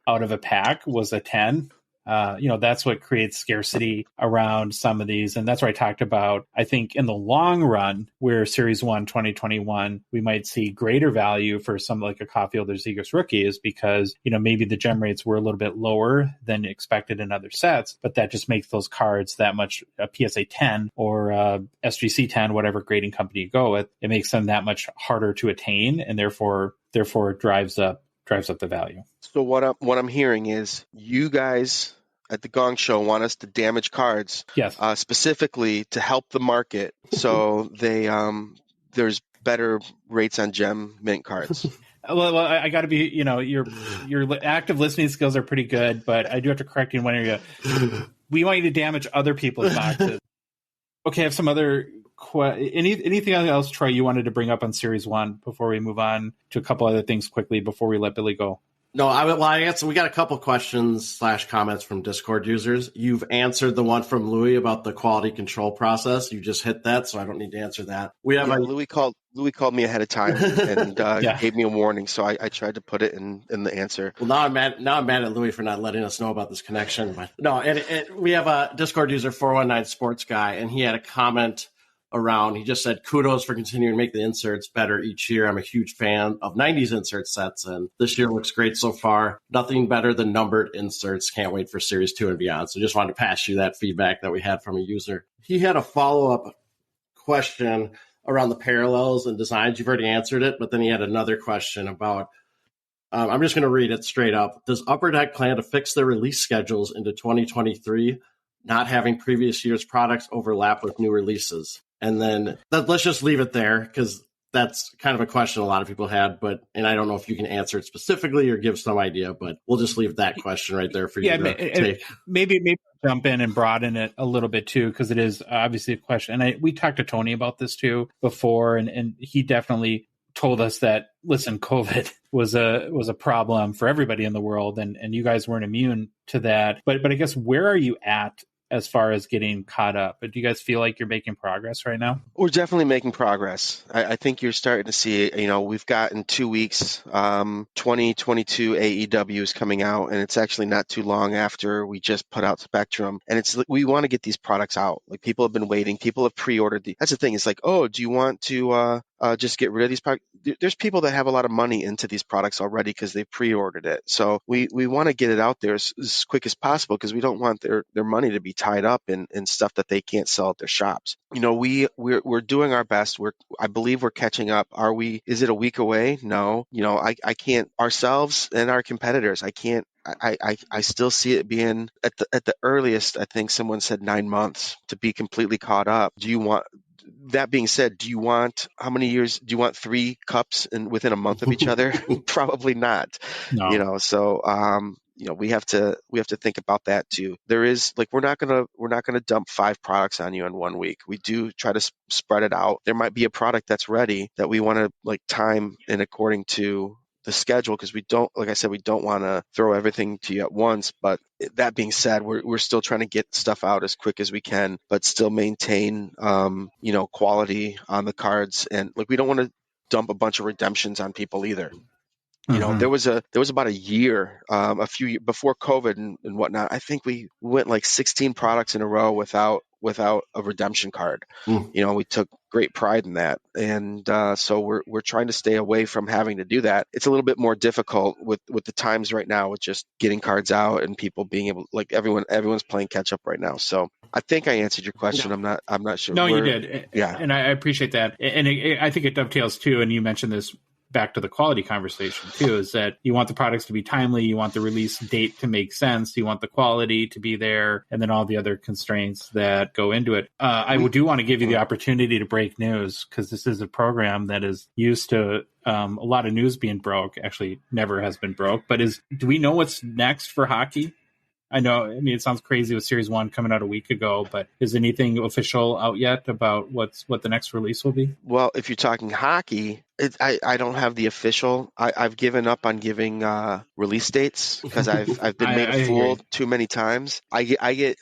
out of a pack was a 10. That's what creates scarcity around some of these. And that's where I talked about, I think in the long run, where Series 1 2021, we might see greater value for something like a Caulfield or Zegras rookie is because, maybe the gem rates were a little bit lower than expected in other sets, but that just makes those cards that much a PSA 10 or SGC 10, whatever grading company you go with, it makes them that much harder to attain. And therefore it drives up the value. So what I'm hearing is you guys at the Gong Show want us to damage cards, yes, specifically to help the market, so there's better rates on Gem Mint cards. Well, I got to be, your active listening skills are pretty good, but I do have to correct you in one area. We want you to damage other people's boxes. Okay, I have some other anything else, Troy, you wanted to bring up on Series 1 before we move on to a couple other things quickly before we let Billy go? No, I answered. We got a couple questions / comments from Discord users. You've answered the one from Louis about the quality control process. You just hit that, so I don't need to answer that. We have Louis called me ahead of time and gave me a warning, so I tried to put it in the answer. Well, now I'm mad at Louis for not letting us know about this connection. But no, and we have a Discord user 419 Sports Guy, and he had a comment around. He just said, kudos for continuing to make the inserts better each year. I'm a huge fan of 90s insert sets, and this year looks great so far. Nothing better than numbered inserts. Can't wait for Series 2 and beyond. So just wanted to pass you that feedback that we had from a user. He had a follow-up question around the parallels and designs. You've already answered it, but then he had another question about, I'm just going to read it straight up. Does Upper Deck plan to fix their release schedules into 2023, not having previous year's products overlap with new releases? And then let's just leave it there, because that's kind of a question a lot of people had, and I don't know if you can answer it specifically or give some idea, but we'll just leave that question right there for you to take. Maybe jump in and broaden it a little bit too, because it is obviously a question. And we talked to Tony about this too before, and he definitely told us that, listen, COVID was a problem for everybody in the world, and you guys weren't immune to that. But I guess, where are you at as far as getting caught up? Do you guys feel like you're making progress right now? We're definitely making progress. I think you're starting to see, we've got in 2 weeks, 2022 AEW is coming out, and it's actually not too long after we just put out Spectrum. And we want to get these products out. Like, people have been waiting. People have pre-ordered. That's the thing. It's like, oh, do you want to just get rid of these products? There's people that have a lot of money into these products already because they pre-ordered it. So we want to get it out there as quick as possible, because we don't want their money to be tied up in stuff that they can't sell at their shops. We're doing our best. I believe we're catching up. Are we? Is it a week away? No. I can't. Ourselves and our competitors, I can't. I still see it being at the earliest. I think someone said 9 months to be completely caught up. That being said, how many years do you want? 3 cups within a month of each other? Probably not. No. So we have to think about that too. There is, like, we're not gonna dump 5 products on you in 1 week. We do try to spread it out. There might be a product that's ready that we want to time in according to the schedule, because we don't want to throw everything to you at once. But that being said, we're still trying to get stuff out as quick as we can, but still maintain quality on the cards. And we don't want to dump a bunch of redemptions on people either. Mm-hmm. There was about a year, a few years before COVID and whatnot. I think we went 16 products in a row without a redemption card. We took great pride in that, and so we're trying to stay away from having to do that. It's a little bit more difficult with the times right now, with just getting cards out and people being able, everyone's playing catch up right now. So I think I answered your question. No. I'm not sure. No, you did. Yeah, and I appreciate that, and I think it dovetails too. And you mentioned this back to the quality conversation too, is that you want the products to be timely, you want the release date to make sense, you want the quality to be there, and then all the other constraints that go into it. I do want to give you the opportunity to break news, because this is a program that is used to a lot of news being broke. Actually, never has been broke. But do we know what's next for hockey? I know, it sounds crazy with Series 1 coming out a week ago, but is anything official out yet about what the next release will be? Well, if you're talking hockey, I don't have the official. I've given up on giving release dates, because I've been made a fool too many times. I get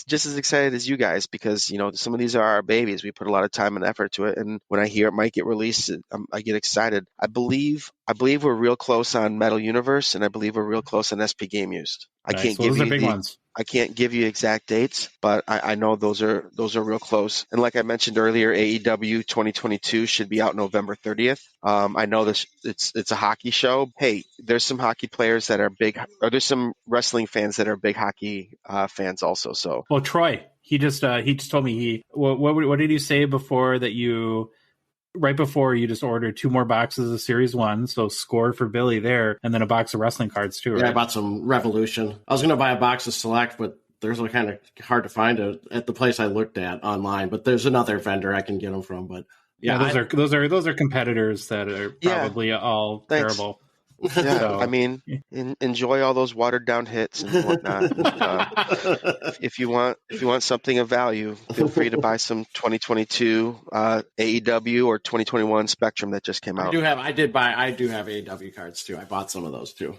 just as excited as you guys, because some of these are our babies. We put a lot of time and effort to it, and when I hear it might get released, I get excited. I believe we're real close on Metal Universe, and I believe we're real close on SP Game Used. I can't give you big ones. I can't give you exact dates, but I know those are real close. And like I mentioned earlier, AEW 2022 should be out November 30th. I know this it's a hockey show. Hey, there's some hockey players that are big, or there's some wrestling fans that are big hockey fans also. So, well, Troy, he just told me what did you say before that you? Right before, you just ordered 2 more boxes of Series 1, so score for Billy there, and then a box of wrestling cards too, right? Yeah, I bought some Revolution. I was going to buy a box of Select, but there's kind of hard to find at the place I looked at online. But there's another vendor I can get them from. But yeah, those are competitors that are probably all terrible. Yeah, so, enjoy all those watered down hits and whatnot. If you want something of value, feel free to buy some 2022 AEW or 2021 Spectrum that just came out. I do have AEW cards too. I bought some of those too.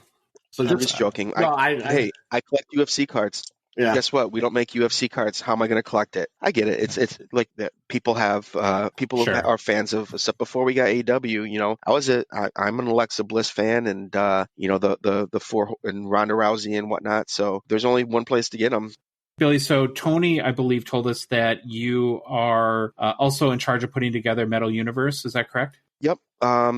So I'm just joking. No, I collect UFC cards. Yeah. Guess what? We don't make UFC cards. How am I going to collect it? I get it. It's like that. People Sure. are fans of stuff. Before we got AEW, I'm an Alexa Bliss fan, and the four and Ronda Rousey and whatnot. So there's only one place to get them. Billy, so Tony, I believe, told us that you are also in charge of putting together Metal Universe. Is that correct? Yep.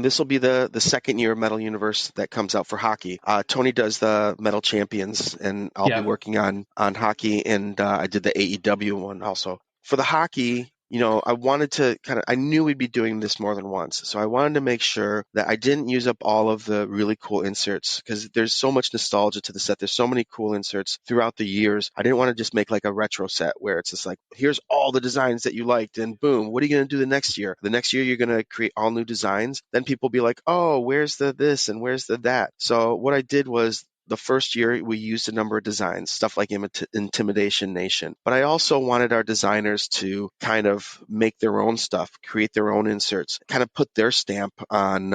This will be the second year of Metal Universe that comes out for hockey. Tony does the Metal Champions, and I'll be working on hockey, and I did the AEW one also. For the hockey, I wanted to I knew we'd be doing this more than once. So I wanted to make sure that I didn't use up all of the really cool inserts, because there's so much nostalgia to the set. There's so many cool inserts throughout the years. I didn't want to just make like a retro set where it's just like, here's all the designs that you liked, and boom, what are you going to do the next year? The next year, you're going to create all new designs. Then people be like, oh, where's the this and where's the that? So what I did was, the first year, we used a number of designs, stuff like Intimidation Nation. But I also wanted our designers to kind of make their own stuff, create their own inserts, kind of put their stamp on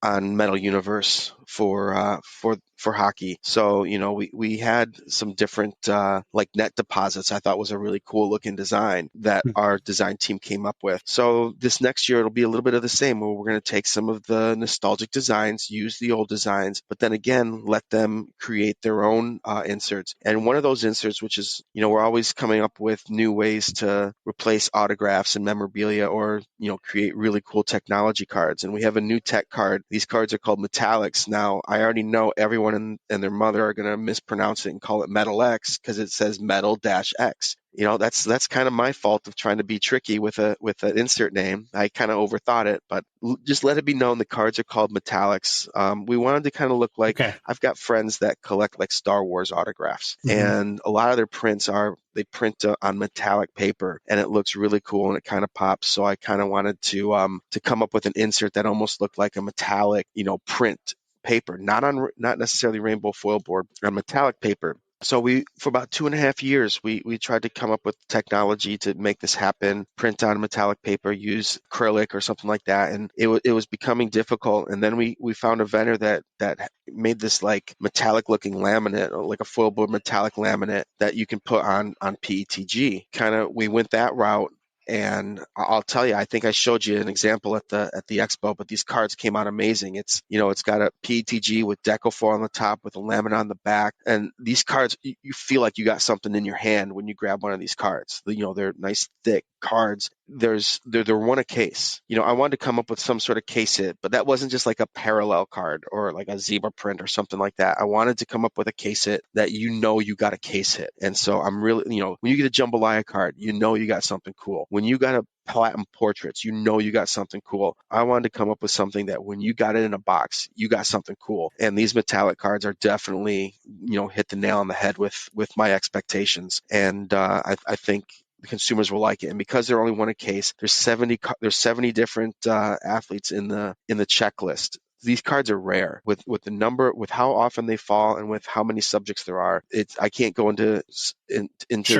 Metal Universe for hockey. So, we had some different like net deposits. I thought was a really cool looking design that our design team came up with. So this next year, it'll be a little bit of the same, where we're going to take some of the nostalgic designs, use the old designs, but then again, let them create their own inserts. And one of those inserts, which is, we're always coming up with new ways to replace autographs and memorabilia, or, create really cool technology cards. And we have a new tech card. These cards are called Metallics. Now, I already know everyone and their mother are going to mispronounce it and call it Metal X, because it says Metal-X. That's kind of my fault of trying to be tricky with an insert name. I kind of overthought it, but just let it be known the cards are called Metallics. We wanted to kind of look like, I've got friends that collect like Star Wars autographs, and a lot of their prints they print on metallic paper, and it looks really cool and it kind of pops. So I kind of wanted to come up with an insert that almost looked like a metallic, print paper, not necessarily rainbow foil board, on metallic paper. So for about 2.5 years, we tried to come up with technology to make this happen, print on metallic paper, use acrylic or something like that. And it was becoming difficult. And then we found a vendor that made this like metallic looking laminate, or like a foil board metallic laminate that you can put on PETG. We went that route. And I'll tell you, I think I showed you an example at the Expo, but these cards came out amazing. It's got a PETG with Decofoil on the top with a laminate on the back, and these cards, you feel like you got something in your hand when you grab one of these cards. They're nice thick cards. They're one a case. I wanted to come up with some sort of case hit, but that wasn't just like a parallel card or like a zebra print or something like that. I wanted to come up with a case hit that you got a case hit. And so I'm really, when you get a jambalaya card, you got something cool. When you got a Platinum Portraits, you got something cool. I wanted to come up with something that when you got it in a box, you got something cool. And these metallic cards are definitely, hit the nail on the head with my expectations. And I think the consumers will like it. And because they're only one a case, there's 70 different athletes in the checklist. These cards are rare with the number, with how often they fall, and with how many subjects there are. I can't go into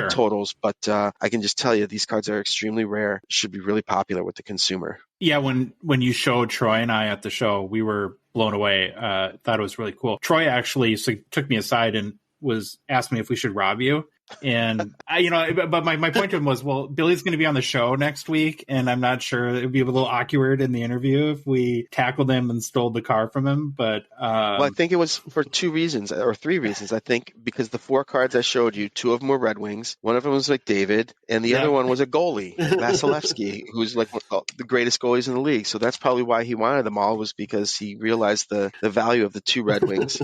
totals, but I can just tell you these cards are extremely rare. Should be really popular with the consumer. Yeah, when you showed Troy and I at the show, we were blown away. Thought it was really cool. Troy actually took me aside and asked me if we should rob you. And but my point to him was, well, Billy's going to be on the show next week, and I'm not sure it would be a little awkward in the interview if we tackled him and stole the car from him. But well, I think it was for 2 reasons or 3 reasons. I think because the 4 cards I showed you, 2 of them were Red Wings, one of them was McDavid, and the other one was a goalie, Vasilevsky, who's like the greatest goalies in the league. So that's probably why he wanted them all, was because he realized the value of the 2 Red Wings,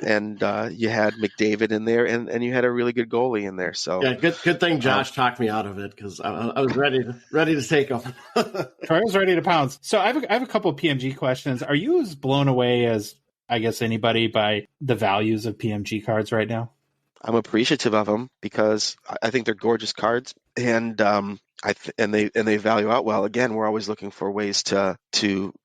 and you had McDavid in there, and you had a really good goalie in there. So yeah, good thing Josh talked me out of it, because I was ready to take him. Troy was ready to pounce. So I have a couple of PMG questions. Are you as blown away as I guess anybody by the values of PMG cards right now? I'm appreciative of them because I think they're gorgeous cards, and and they value out well. Again, we're always looking for ways to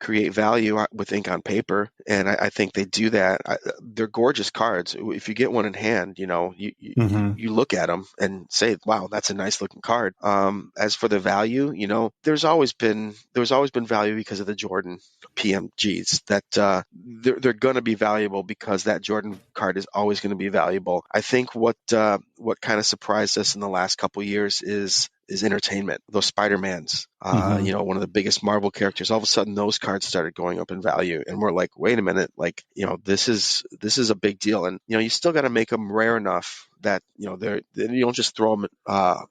create value with ink on paper, and I think they do that. They're gorgeous cards. If you get one in hand, you look at them and say, "Wow, that's a nice looking card." As for the value, there's always been value because of the Jordan PMGs. That they're going to be valuable because that Jordan card is always going to be valuable. I think what kind of surprised us in the last couple years is entertainment. Those Spider-Mans, one of the biggest Marvel characters. All of a sudden, those cards started going up in value, and we're like, wait a minute, this is a big deal, and you still got to make them rare enough that you don't just throw them.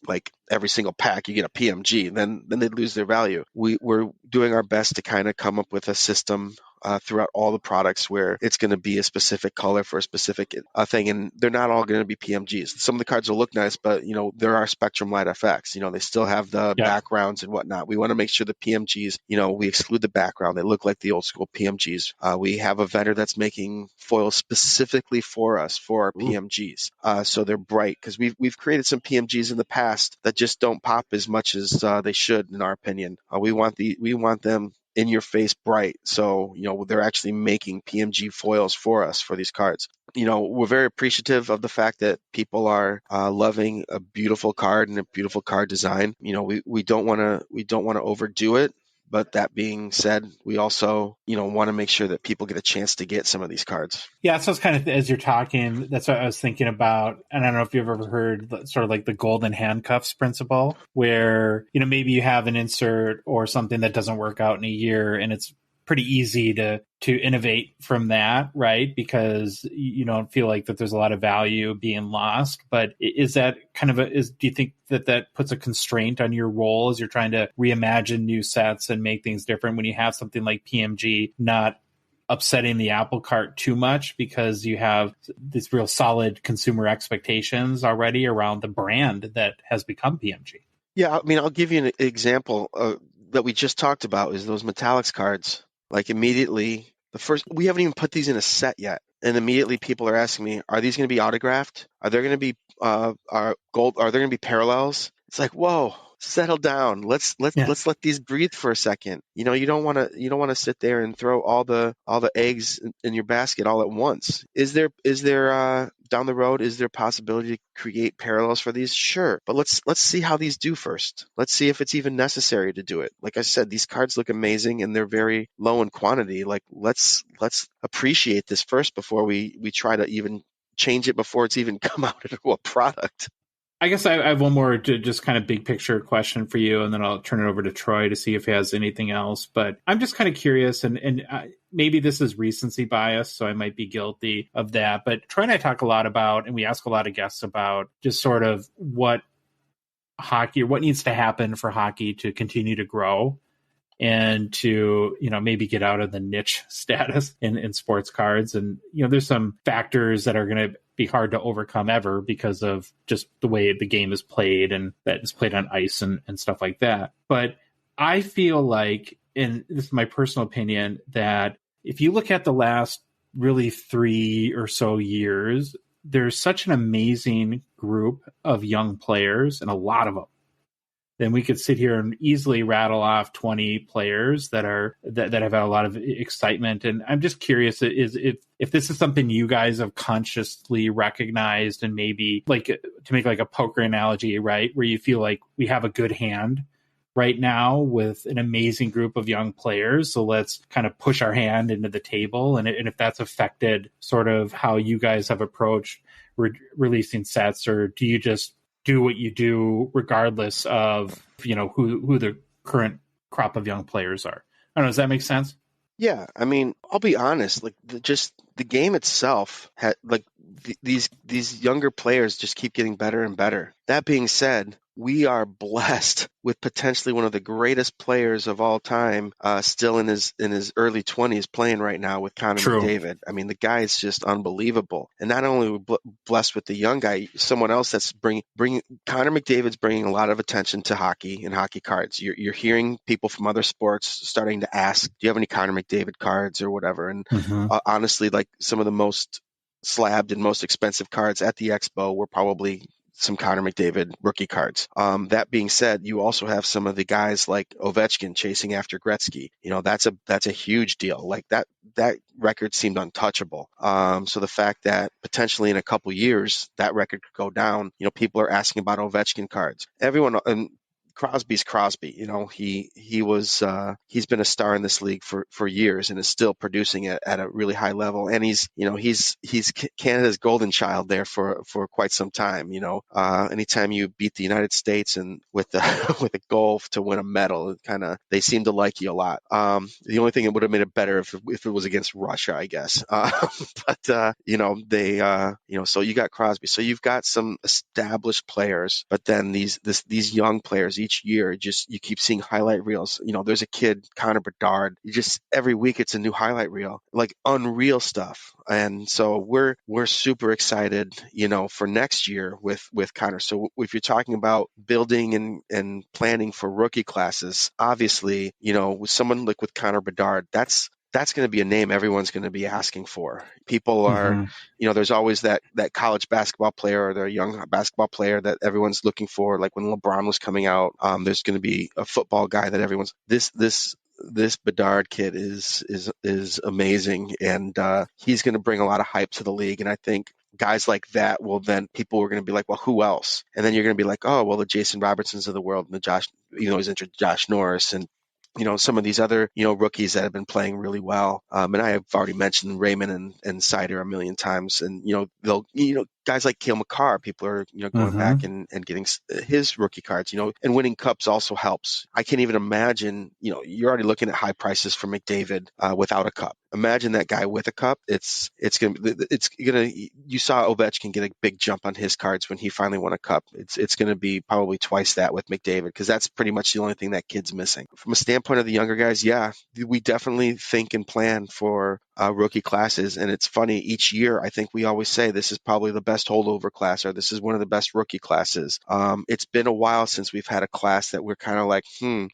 Like every single pack, you get a PMG, then they lose their value. We're doing our best to kind of come up with a system throughout all the products where it's going to be a specific color for a specific thing, and they're not all going to be PMGs. Some of the cards will look nice, but there are Spectrum Light FX. They still have the backgrounds and whatnot. We want to make sure the PMGs, we exclude the background. They look like the old school PMGs. We have a vendor that's making foils specifically for us for our PMGs, so they're bright, because we've created some PMGs in the past that just don't pop as much as they should, in our opinion. We want them in your face bright, so they're actually making PMG foils for us for these cards. We're very appreciative of the fact that people are loving a beautiful card and a beautiful card design. We don't want to overdo it. But that being said, we also, want to make sure that people get a chance to get some of these cards. Yeah, so it's kind of, as you're talking, that's what I was thinking about. And I don't know if you've ever heard sort of like the golden handcuffs principle, where, maybe you have an insert or something that doesn't work out in a year, and it's pretty easy to innovate from that, right? Because you don't feel like that there's a lot of value being lost. But is that kind of do you think that puts a constraint on your role as you're trying to reimagine new sets and make things different when you have something like PMG not upsetting the apple cart too much because you have this real solid consumer expectations already around the brand that has become PMG? Yeah, I mean, I'll give you an example that we just talked about is those metallics cards. Like immediately, we haven't even put these in a set yet, and immediately people are asking me, "Are these going to be autographed? Are there going to be gold? Are there going to be parallels?" It's like, whoa, settle down. Let's let these breathe for a second. You don't want to sit there and throw all the eggs in your basket all at once. Is there down the road, is there a possibility to create parallels for these? Sure, but let's see how these do first. Let's see if it's even necessary to do it. Like I said, these cards look amazing and they're very low in quantity. Like let's appreciate this first before we try to even change it before it's even come out into a product. I guess I have one more just kind of big picture question for you, and then I'll turn it over to Troy to see if he has anything else. But I'm just kind of curious, and maybe this is recency bias, so I might be guilty of that. But Troy and I talk a lot about, and we ask a lot of guests about, just sort of what needs to happen for hockey to continue to grow and to, maybe get out of the niche status in sports cards. And, there's some factors that are going to be hard to overcome ever because of just the way the game is played, and that is played on ice and stuff like that. But I feel like, and this is my personal opinion, that if you look at the last really 3 or so years, there's such an amazing group of young players, and a lot of them. Then we could sit here and easily rattle off 20 players that have had a lot of excitement. And I'm just curious if this is something you guys have consciously recognized, and maybe like to make like a poker analogy, right? Where you feel like we have a good hand right now with an amazing group of young players. So let's kind of push our hand into the table. And if that's affected sort of how you guys have approached releasing sets, or do you just do what you do regardless of, who the current crop of young players are? I don't know. Does that make sense? Yeah. I mean, I'll be honest, like the game itself these younger players just keep getting better and better. That being said, we are blessed with potentially one of the greatest players of all time, still in his early 20s, playing right now with Connor McDavid. I mean, the guy is just unbelievable. And not only are we blessed with the young guy, someone else that's bringing Connor McDavid's bringing a lot of attention to hockey and hockey cards. You're hearing people from other sports starting to ask, do you have any Connor McDavid cards or whatever? And honestly, like some of the most slabbed and most expensive cards at the Expo were probably some Connor McDavid rookie cards. That being said, you also have some of the guys like Ovechkin chasing after Gretzky. That's a huge deal. Like that record seemed untouchable. So the fact that potentially in a couple years that record could go down, people are asking about Ovechkin cards. Everyone, and Crosby's Crosby. He's been a star in this league for years and is still producing at a really high level. And he's Canada's golden child there for quite some time. Anytime you beat the United States and with with a goal to win a medal, they seem to like you a lot. The only thing that would have made it better if it was against Russia, I guess. So you got Crosby. So you've got some established players, but then these young players each year, you keep seeing highlight reels. There's a kid, Connor Bedard. Every week it's a new highlight reel, like unreal stuff. And so we're super excited, for next year with Connor. So if you're talking about building and planning for rookie classes, obviously, with someone like with Connor Bedard, that's going to be a name everyone's going to be asking for. People are, there's always that college basketball player or the young basketball player that everyone's looking for. Like when LeBron was coming out, there's going to be a football guy that everyone's this Bedard kid is amazing, and he's going to bring a lot of hype to the league. And I think guys like that people are going to be like, well, who else? And then you're going to be like, oh, well, the Jason Robertsons of the world and the Josh, he's into Josh Norris and some of these other, rookies that have been playing really well. And I have already mentioned Raymond and Sider a million times. And, they'll, guys like Cale Makar, people are, going back and getting his rookie cards, and winning cups also helps. I can't even imagine, you're already looking at high prices for McDavid without a cup. Imagine that guy with a cup. You saw Ovechkin get a big jump on his cards when he finally won a cup. It's going to be probably twice that with McDavid, because that's pretty much the only thing that kid's missing. From a standpoint of the younger guys, yeah, we definitely think and plan for rookie classes. And it's funny, each year, I think we always say this is probably the best holdover class, or this is one of the best rookie classes. It's been a while since we've had a class that we're kind of like,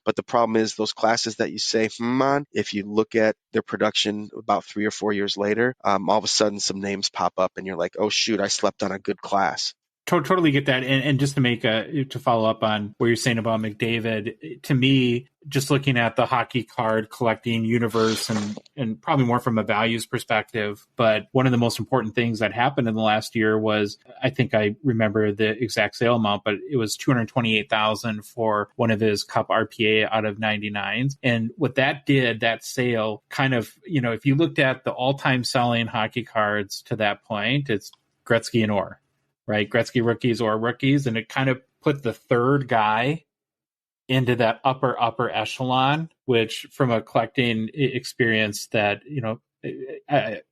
but the problem is those classes that you say, on, if you look at their production about 3 or 4 years later, all of a sudden some names pop up and you're like, oh shoot, I slept on a good class. Totally get that. And just to follow up on what you're saying about McDavid, to me, just looking at the hockey card collecting universe and probably more from a values perspective, but one of the most important things that happened in the last year was, I think I remember the exact sale amount, but it was $228,000 for one of his Cup RPA out of 99s. And what that did, that sale kind of, if you looked at the all-time selling hockey cards to that point, it's Gretzky and Orr. Right, Gretzky rookies or rookies, and it kind of put the third guy into that upper echelon, which from a collecting experience that,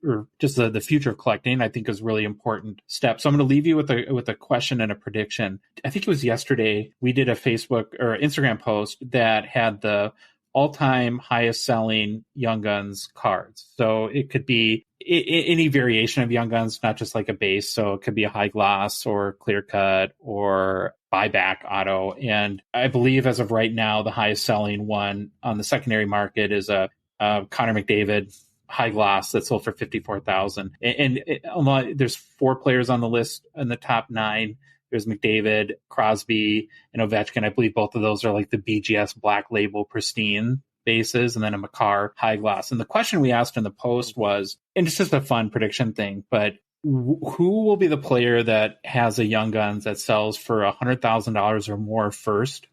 or just the future of collecting, I think is a really important step. So I'm going to leave you with a question and a prediction. I think it was yesterday we did a Facebook or Instagram post that had the all-time highest selling Young Guns cards. So it could be any variation of Young Guns, not just like a base. So it could be a high gloss or clear cut or buyback auto. And I believe as of right now, the highest selling one on the secondary market is a Connor McDavid high gloss that sold for $54,000. And there's 4 players on the list in the top 9. There's McDavid, Crosby, and Ovechkin. I believe both of those are like the BGS Black Label pristine bases, and then a Makar high gloss. And the question we asked in the post was, and it's just a fun prediction thing, but who will be the player that has a Young Guns that sells for $100,000 or more first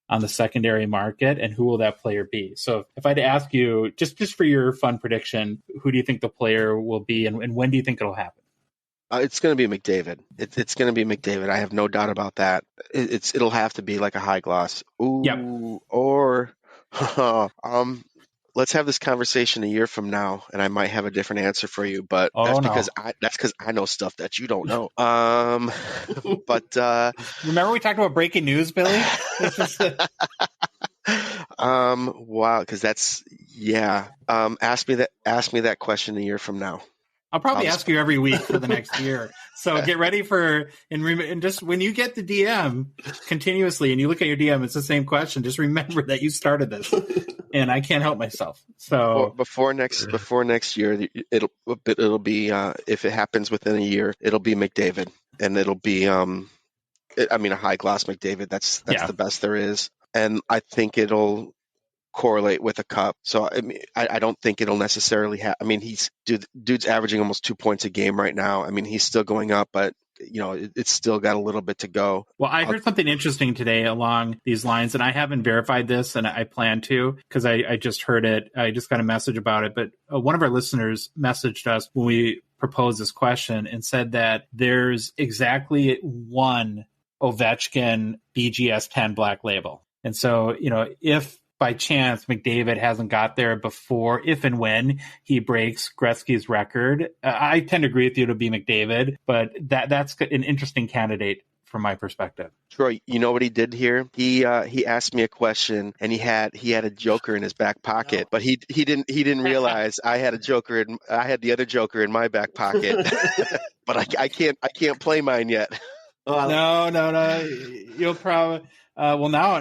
on the secondary market, and who will that player be? So if I'd ask you, just for your fun prediction, who do you think the player will be, and when do you think it'll happen? It's going to be McDavid. It's going to be McDavid. I have no doubt about that. It'll have to be like a high gloss. Ooh, yep. Or let's have this conversation a year from now, and I might have a different answer for you. But that's because I know stuff that you don't know. But remember we talked about breaking news, Billy? Wow, because that's ask me that question a year from now. I'll probably ask you every week for the next year. So get ready for, and just when you get the DM continuously and you look at your DM, it's the same question. Just remember that you started this, and I can't help myself. So before next year, it'll be if it happens within a year, it'll be McDavid, and it'll be I mean, a high gloss McDavid. That's Yeah. the best there is, and I think it'll correlate with a cup. So I mean, I don't think it'll necessarily have. I mean, dude's averaging almost 2 points a game right now. I mean, he's still going up, but it's still got a little bit to go. Well, I heard something interesting today along these lines, and I haven't verified this, and I plan to, because I just heard it. I just got a message about it, but one of our listeners messaged us when we proposed this question and said that there's exactly one Ovechkin BGS 10 Black Label. And so, if by chance McDavid hasn't got there before, if and when he breaks Gretzky's record, I tend to agree with you, to be McDavid, but that's an interesting candidate from my perspective. Troy, you know what he did here? He asked me a question, and he had a joker in his back pocket, but he didn't realize I had the other joker in my back pocket. But I can't play mine yet. No. You'll probably now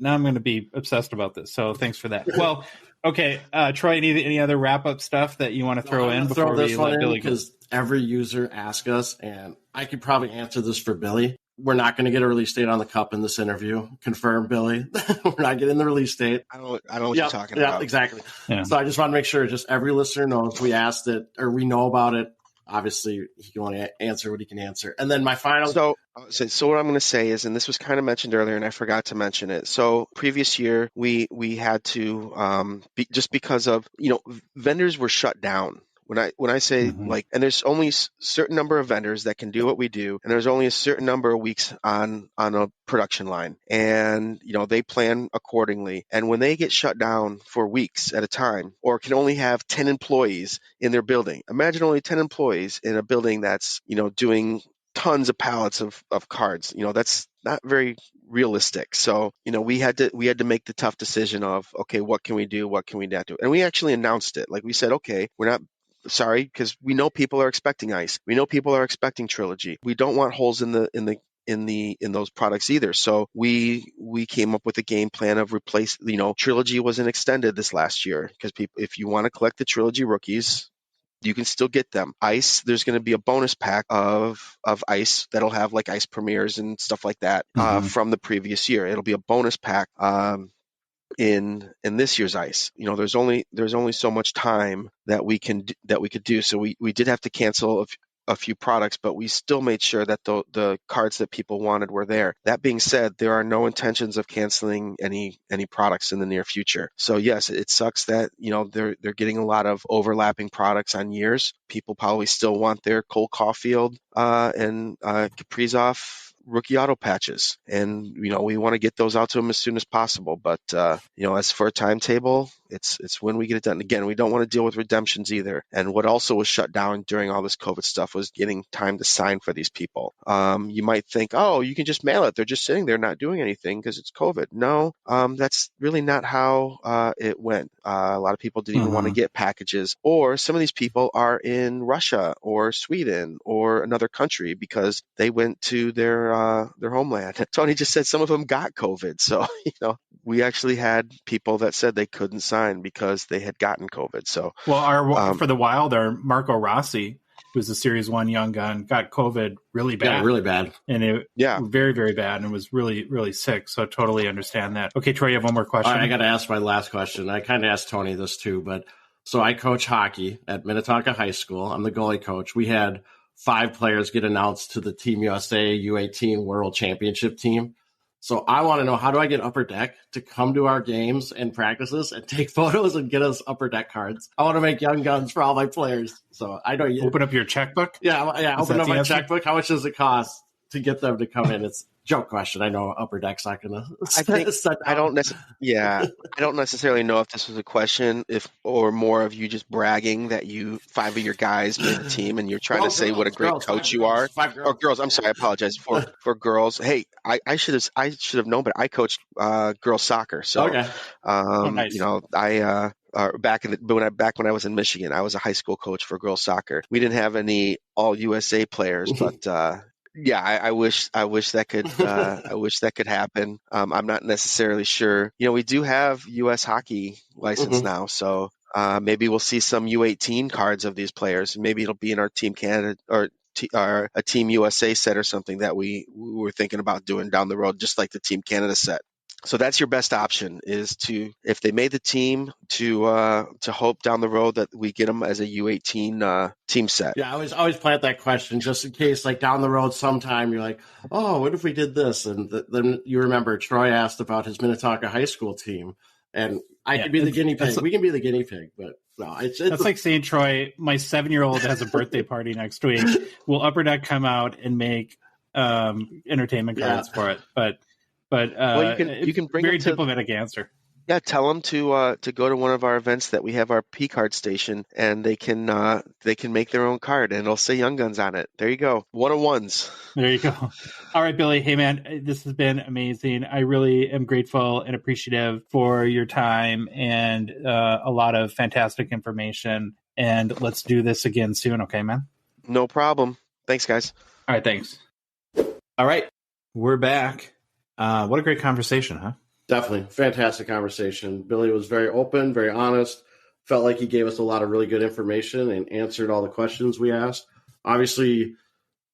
I'm going to be obsessed about this. So thanks for that. Well, okay, Troy, any other wrap up stuff that you want to throw in before we let Billy go? Because every user asks us, and I could probably answer this for Billy. We're not going to get a release date on the cup in this interview. Confirm, Billy. We're not getting the release date. I don't know what you're talking about. Yeah, exactly. Yeah. So I just want to make sure just every listener knows we asked it, or we know about it. Obviously, he can only answer what he can answer. And then my final... So what I'm going to say is, and this was kind of mentioned earlier, and I forgot to mention it. So previous year, we had to, just because of, vendors were shut down. When I say and there's only a certain number of vendors that can do what we do, and there's only a certain number of weeks on a production line, and they plan accordingly. And when they get shut down for weeks at a time, or can only have 10 employees in their building, imagine only 10 employees in a building that's doing tons of pallets of cards. That's not very realistic. So, we had to make the tough decision of, okay, what can we do? What can we not do? And we actually announced it. Like we said, okay, we're not sorry, because we know people are expecting ice. We know people are expecting trilogy. We don't want holes in those products either. So we came up with a game plan of replace. Trilogy wasn't extended this last year because if you want to collect the trilogy rookies, you can still get them. Ice, there's going to be a bonus pack of ice that'll have like ice premieres and stuff like that from the previous year. It'll be a bonus pack. In this year's ice, there's only so much time that we could do. So we did have to cancel a few products, but we still made sure that the cards that people wanted were there. That being said, there are no intentions of canceling any products in the near future. So yes, it sucks that they're getting a lot of overlapping products on years. People probably still want their Cole Caulfield and Kaprizov rookie auto patches, and we want to get those out to them as soon as possible. But as for a timetable, it's when we get it done. Again, we don't want to deal with redemptions either. And what also was shut down during all this COVID stuff was getting time to sign for these people. You might think, oh, you can just mail it. They're just sitting there not doing anything because it's COVID. No, that's really not how it went. A lot of people didn't even want to get packages, or some of these people are in Russia or Sweden or another country because they went to their homeland. Tony just said some of them got COVID. So, we actually had people that said they couldn't sign because they had gotten COVID. So, well, for the Wild, our Marco Rossi, who's a Series 1 young gun, got COVID really bad. Yeah, really bad. And very, very bad, and was really, really sick. So I totally understand that. Okay, Troy, you have one more question? All right, I got to ask my last question. I kind of asked Tony this too, but so I coach hockey at Minnetonka High School. I'm the goalie coach. We had 5 players get announced to the Team USA U18 World Championship team. So I want to know, how do I get Upper Deck to come to our games and practices and take photos and get us Upper Deck cards? I want to make young guns for all my players. So I know you open up your checkbook. Yeah. Open up my checkbook. How much does it cost to get them to come in? It's a joke question. I know Upper Deck's not going to. I don't necessarily know if this was a question, or more of you just bragging that 5 of your guys made the team and you're trying to say what a great coach you are. 5 girls. Or girls. I'm sorry. I apologize for girls. Hey, I should have known, but I coached girls soccer. So, okay. Nice. I. Back when I was in Michigan, I was a high school coach for girls soccer. We didn't have any all USA players, but yeah, I wish that could happen. I'm not necessarily sure. We do have U.S. hockey license now, so maybe we'll see some U18 cards of these players. Maybe it'll be in our Team Canada or a Team USA set or something that we were thinking about doing down the road, just like the Team Canada set. So that's your best option, is to, if they made the team, to hope down the road that we get them as a U18 team set. Yeah, I always plant that question just in case, like down the road sometime you're like, oh, what if we did this? And then you remember Troy asked about his Minnetonka high school team, and I could be the guinea pig. We can be the guinea pig, but no, it's that's like saying, Troy, my 7-year-old has a birthday party next week. Will Upper Deck come out and make entertainment cards for it? But well, you can bring very them to, diplomatic answer. Yeah, tell them to go to one of our events that we have, our P card station, and they can make their own card, and it'll say Young Guns on it. There you go, 101s. There you go. All right, Billy. Hey, man, this has been amazing. I really am grateful and appreciative for your time and a lot of fantastic information. And let's do this again soon, okay, man? No problem. Thanks, guys. All right, thanks. All right, we're back. What a great conversation, huh? Definitely. Fantastic conversation. Billy was very open, very honest. Felt like he gave us a lot of really good information and answered all the questions we asked. Obviously,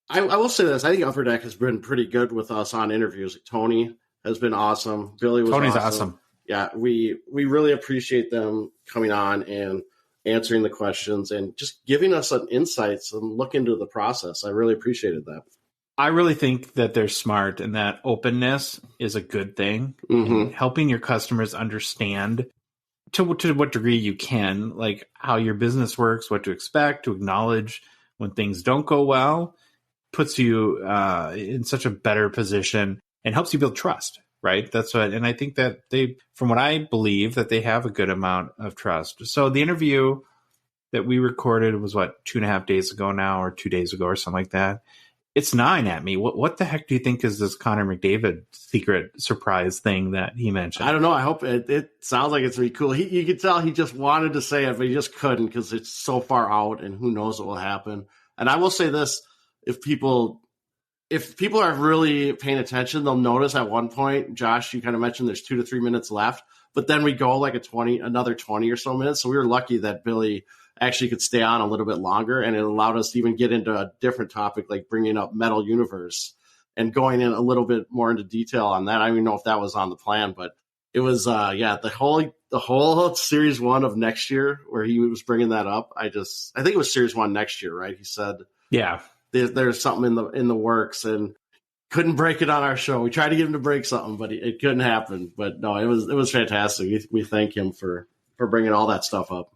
I will say this. I think Upper Deck has been pretty good with us on interviews. Tony has been awesome. Billy was Tony's awesome. Yeah, we really appreciate them coming on and answering the questions and just giving us some insights and look into the process. I really appreciated that. I really think that they're smart and that openness is a good thing. Mm-hmm. Helping your customers understand to what degree you can, like how your business works, what to expect, to acknowledge when things don't go well, puts you in such a better position and helps you build trust, right? That's what, and I think that from what I believe, that they have a good amount of trust. So the interview that we recorded was 2.5 days ago now, or 2 days ago, or something like that. It's gnawing at me. What the heck do you think is this Connor McDavid secret surprise thing that he mentioned? I don't know. I hope it sounds like it's really cool. You could tell he just wanted to say it, but he just couldn't because it's so far out and who knows what will happen. And I will say this, if people are really paying attention, they'll notice at one point, Josh, you kind of mentioned there's 2 to 3 minutes left, but then we go like another 20 or so minutes. So we were lucky that Billy actually could stay on a little bit longer, and it allowed us to even get into a different topic, like bringing up Metal Universe and going in a little bit more into detail on that. I don't even know if that was on the plan, but it was, the whole Series 1 of next year where he was bringing that up. I think it was Series 1 next year, right? He said, yeah, there's something in the works, and couldn't break it on our show. We tried to get him to break something, but it couldn't happen. But no, it was fantastic. We thank him for bringing all that stuff up.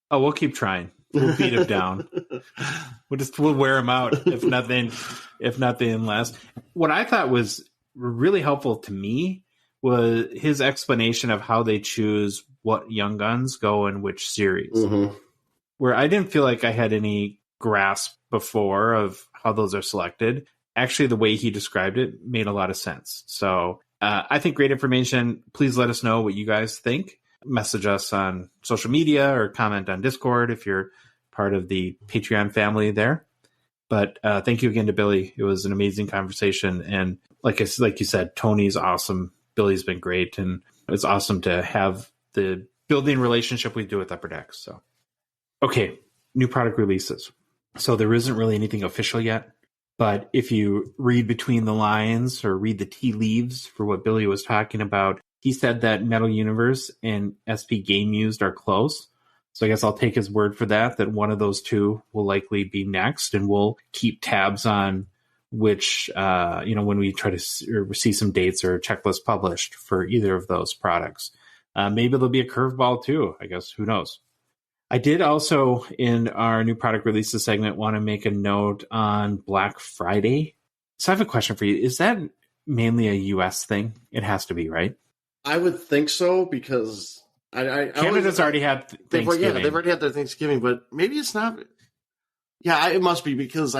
Oh, we'll keep trying. We'll beat him down. We'll wear him out, if nothing less. What I thought was really helpful to me was his explanation of how they choose what Young Guns go in which series. Mm-hmm. Where I didn't feel like I had any grasp before of how those are selected. Actually, the way he described it made a lot of sense. So I think great information. Please let us know what you guys think. Message us on social media or comment on Discord if you're part of the Patreon family there. But thank you again to Billy. It was an amazing conversation. And like you said, Tony's awesome. Billy's been great. And it's awesome to have the building relationship we do with Upper Deck. So, okay, new product releases. So there isn't really anything official yet. But if you read between the lines or read the tea leaves for what Billy was talking about, he said that Metal Universe and SP Game Used are close. So I guess I'll take his word for that one of those two will likely be next. And we'll keep tabs on which, when we try to see some dates or checklist published for either of those products. Maybe there'll be a curveball too, I guess. Who knows? I did also, in our new product releases segment, want to make a note on Black Friday. So I have a question for you. Is that mainly a U.S. thing? It has to be, right? I would think so, because Canada's already had Thanksgiving. Yeah, they've already had their Thanksgiving, but maybe it's not. Yeah, it must be, because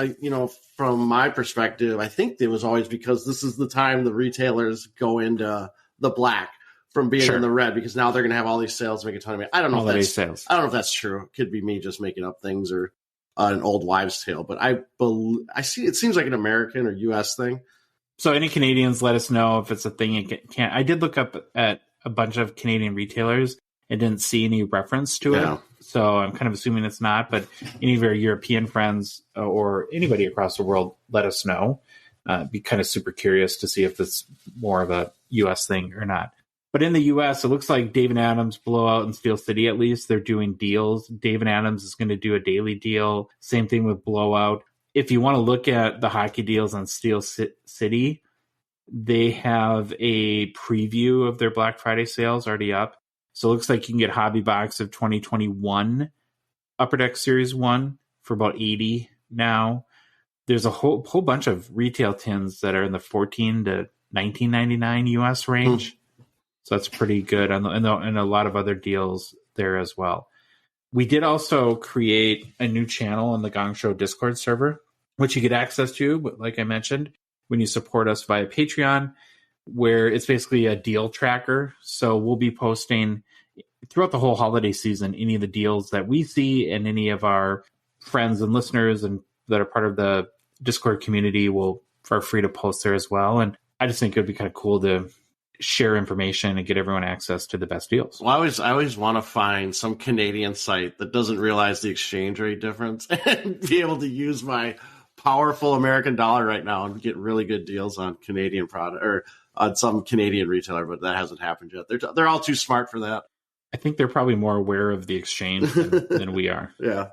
from my perspective, I think it was always because this is the time the retailers go into the black from being in the red, because now they're going to have all these sales, make a ton of money. I don't know if that's true. It could be me just making up things or an old wives' tale, but I see it seems like an American or U.S. thing. So any Canadians, let us know if it's a thing you can't. I did look up at a bunch of Canadian retailers and didn't see any reference to it. So I'm kind of assuming it's not, but any of our European friends or anybody across the world, let us know. Be kind of super curious to see if it's more of a U.S. thing or not. But in the U.S., it looks like Dave & Adams, Blowout, and Steel City, at least, they're doing deals. Dave & Adams is going to do a daily deal. Same thing with Blowout. If you want to look at the hockey deals on Steel City, they have a preview of their Black Friday sales already up. So it looks like you can get Hobby Box of 2021 Upper Deck Series 1 for about $80 now. There's a whole bunch of retail tins that are in the $14 to $19.99 US range. So that's pretty good, and a lot of other deals there as well. We did also create a new channel on the Gong Show Discord server, which you get access to, like I mentioned, when you support us via Patreon, where it's basically a deal tracker. So we'll be posting throughout the whole holiday season any of the deals that we see, and any of our friends and listeners and that are part of the Discord community are free to post there as well. And I just think it would be kind of cool to share information and get everyone access to the best deals. Well, I always want to find some Canadian site that doesn't realize the exchange rate difference and be able to use my powerful American dollar right now and get really good deals on Canadian product or on some Canadian retailer, but that hasn't happened yet. They're all too smart for that. I think they're probably more aware of the exchange than we are. Yeah.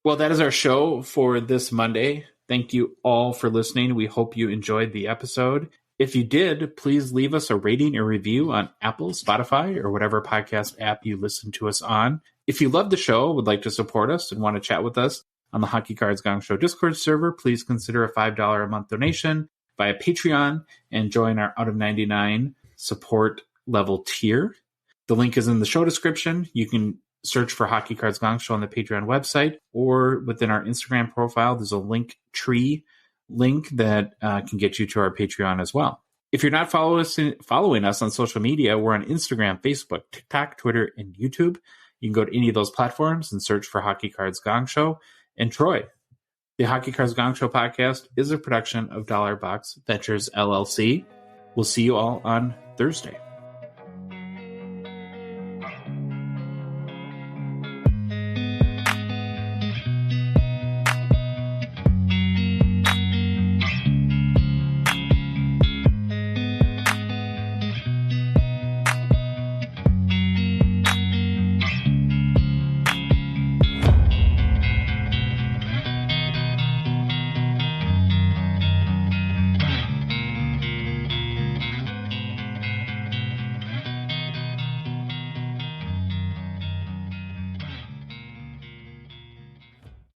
Well, that is our show for this Monday. Thank you all for listening. We hope you enjoyed the episode. If you did, please leave us a rating or review on Apple, Spotify, or whatever podcast app you listen to us on. If you love the show, would like to support us, and want to chat with us on the Hockey Cards Gongshow Discord server, please consider a $5 a month donation via Patreon and join our Out of 99 support level tier. The link is in the show description. You can search for Hockey Cards Gongshow on the Patreon website, or within our Instagram profile, there's a link tree link that can get you to our Patreon as well. If you're not following us on social media, we're on Instagram, Facebook, TikTok, Twitter, and YouTube. You can go to any of those platforms and search for Hockey Cards Gongshow. And Troy, the Hockey Cards Gongshow podcast is a production of Dollar Box Ventures LLC. We'll see you all on Thursday.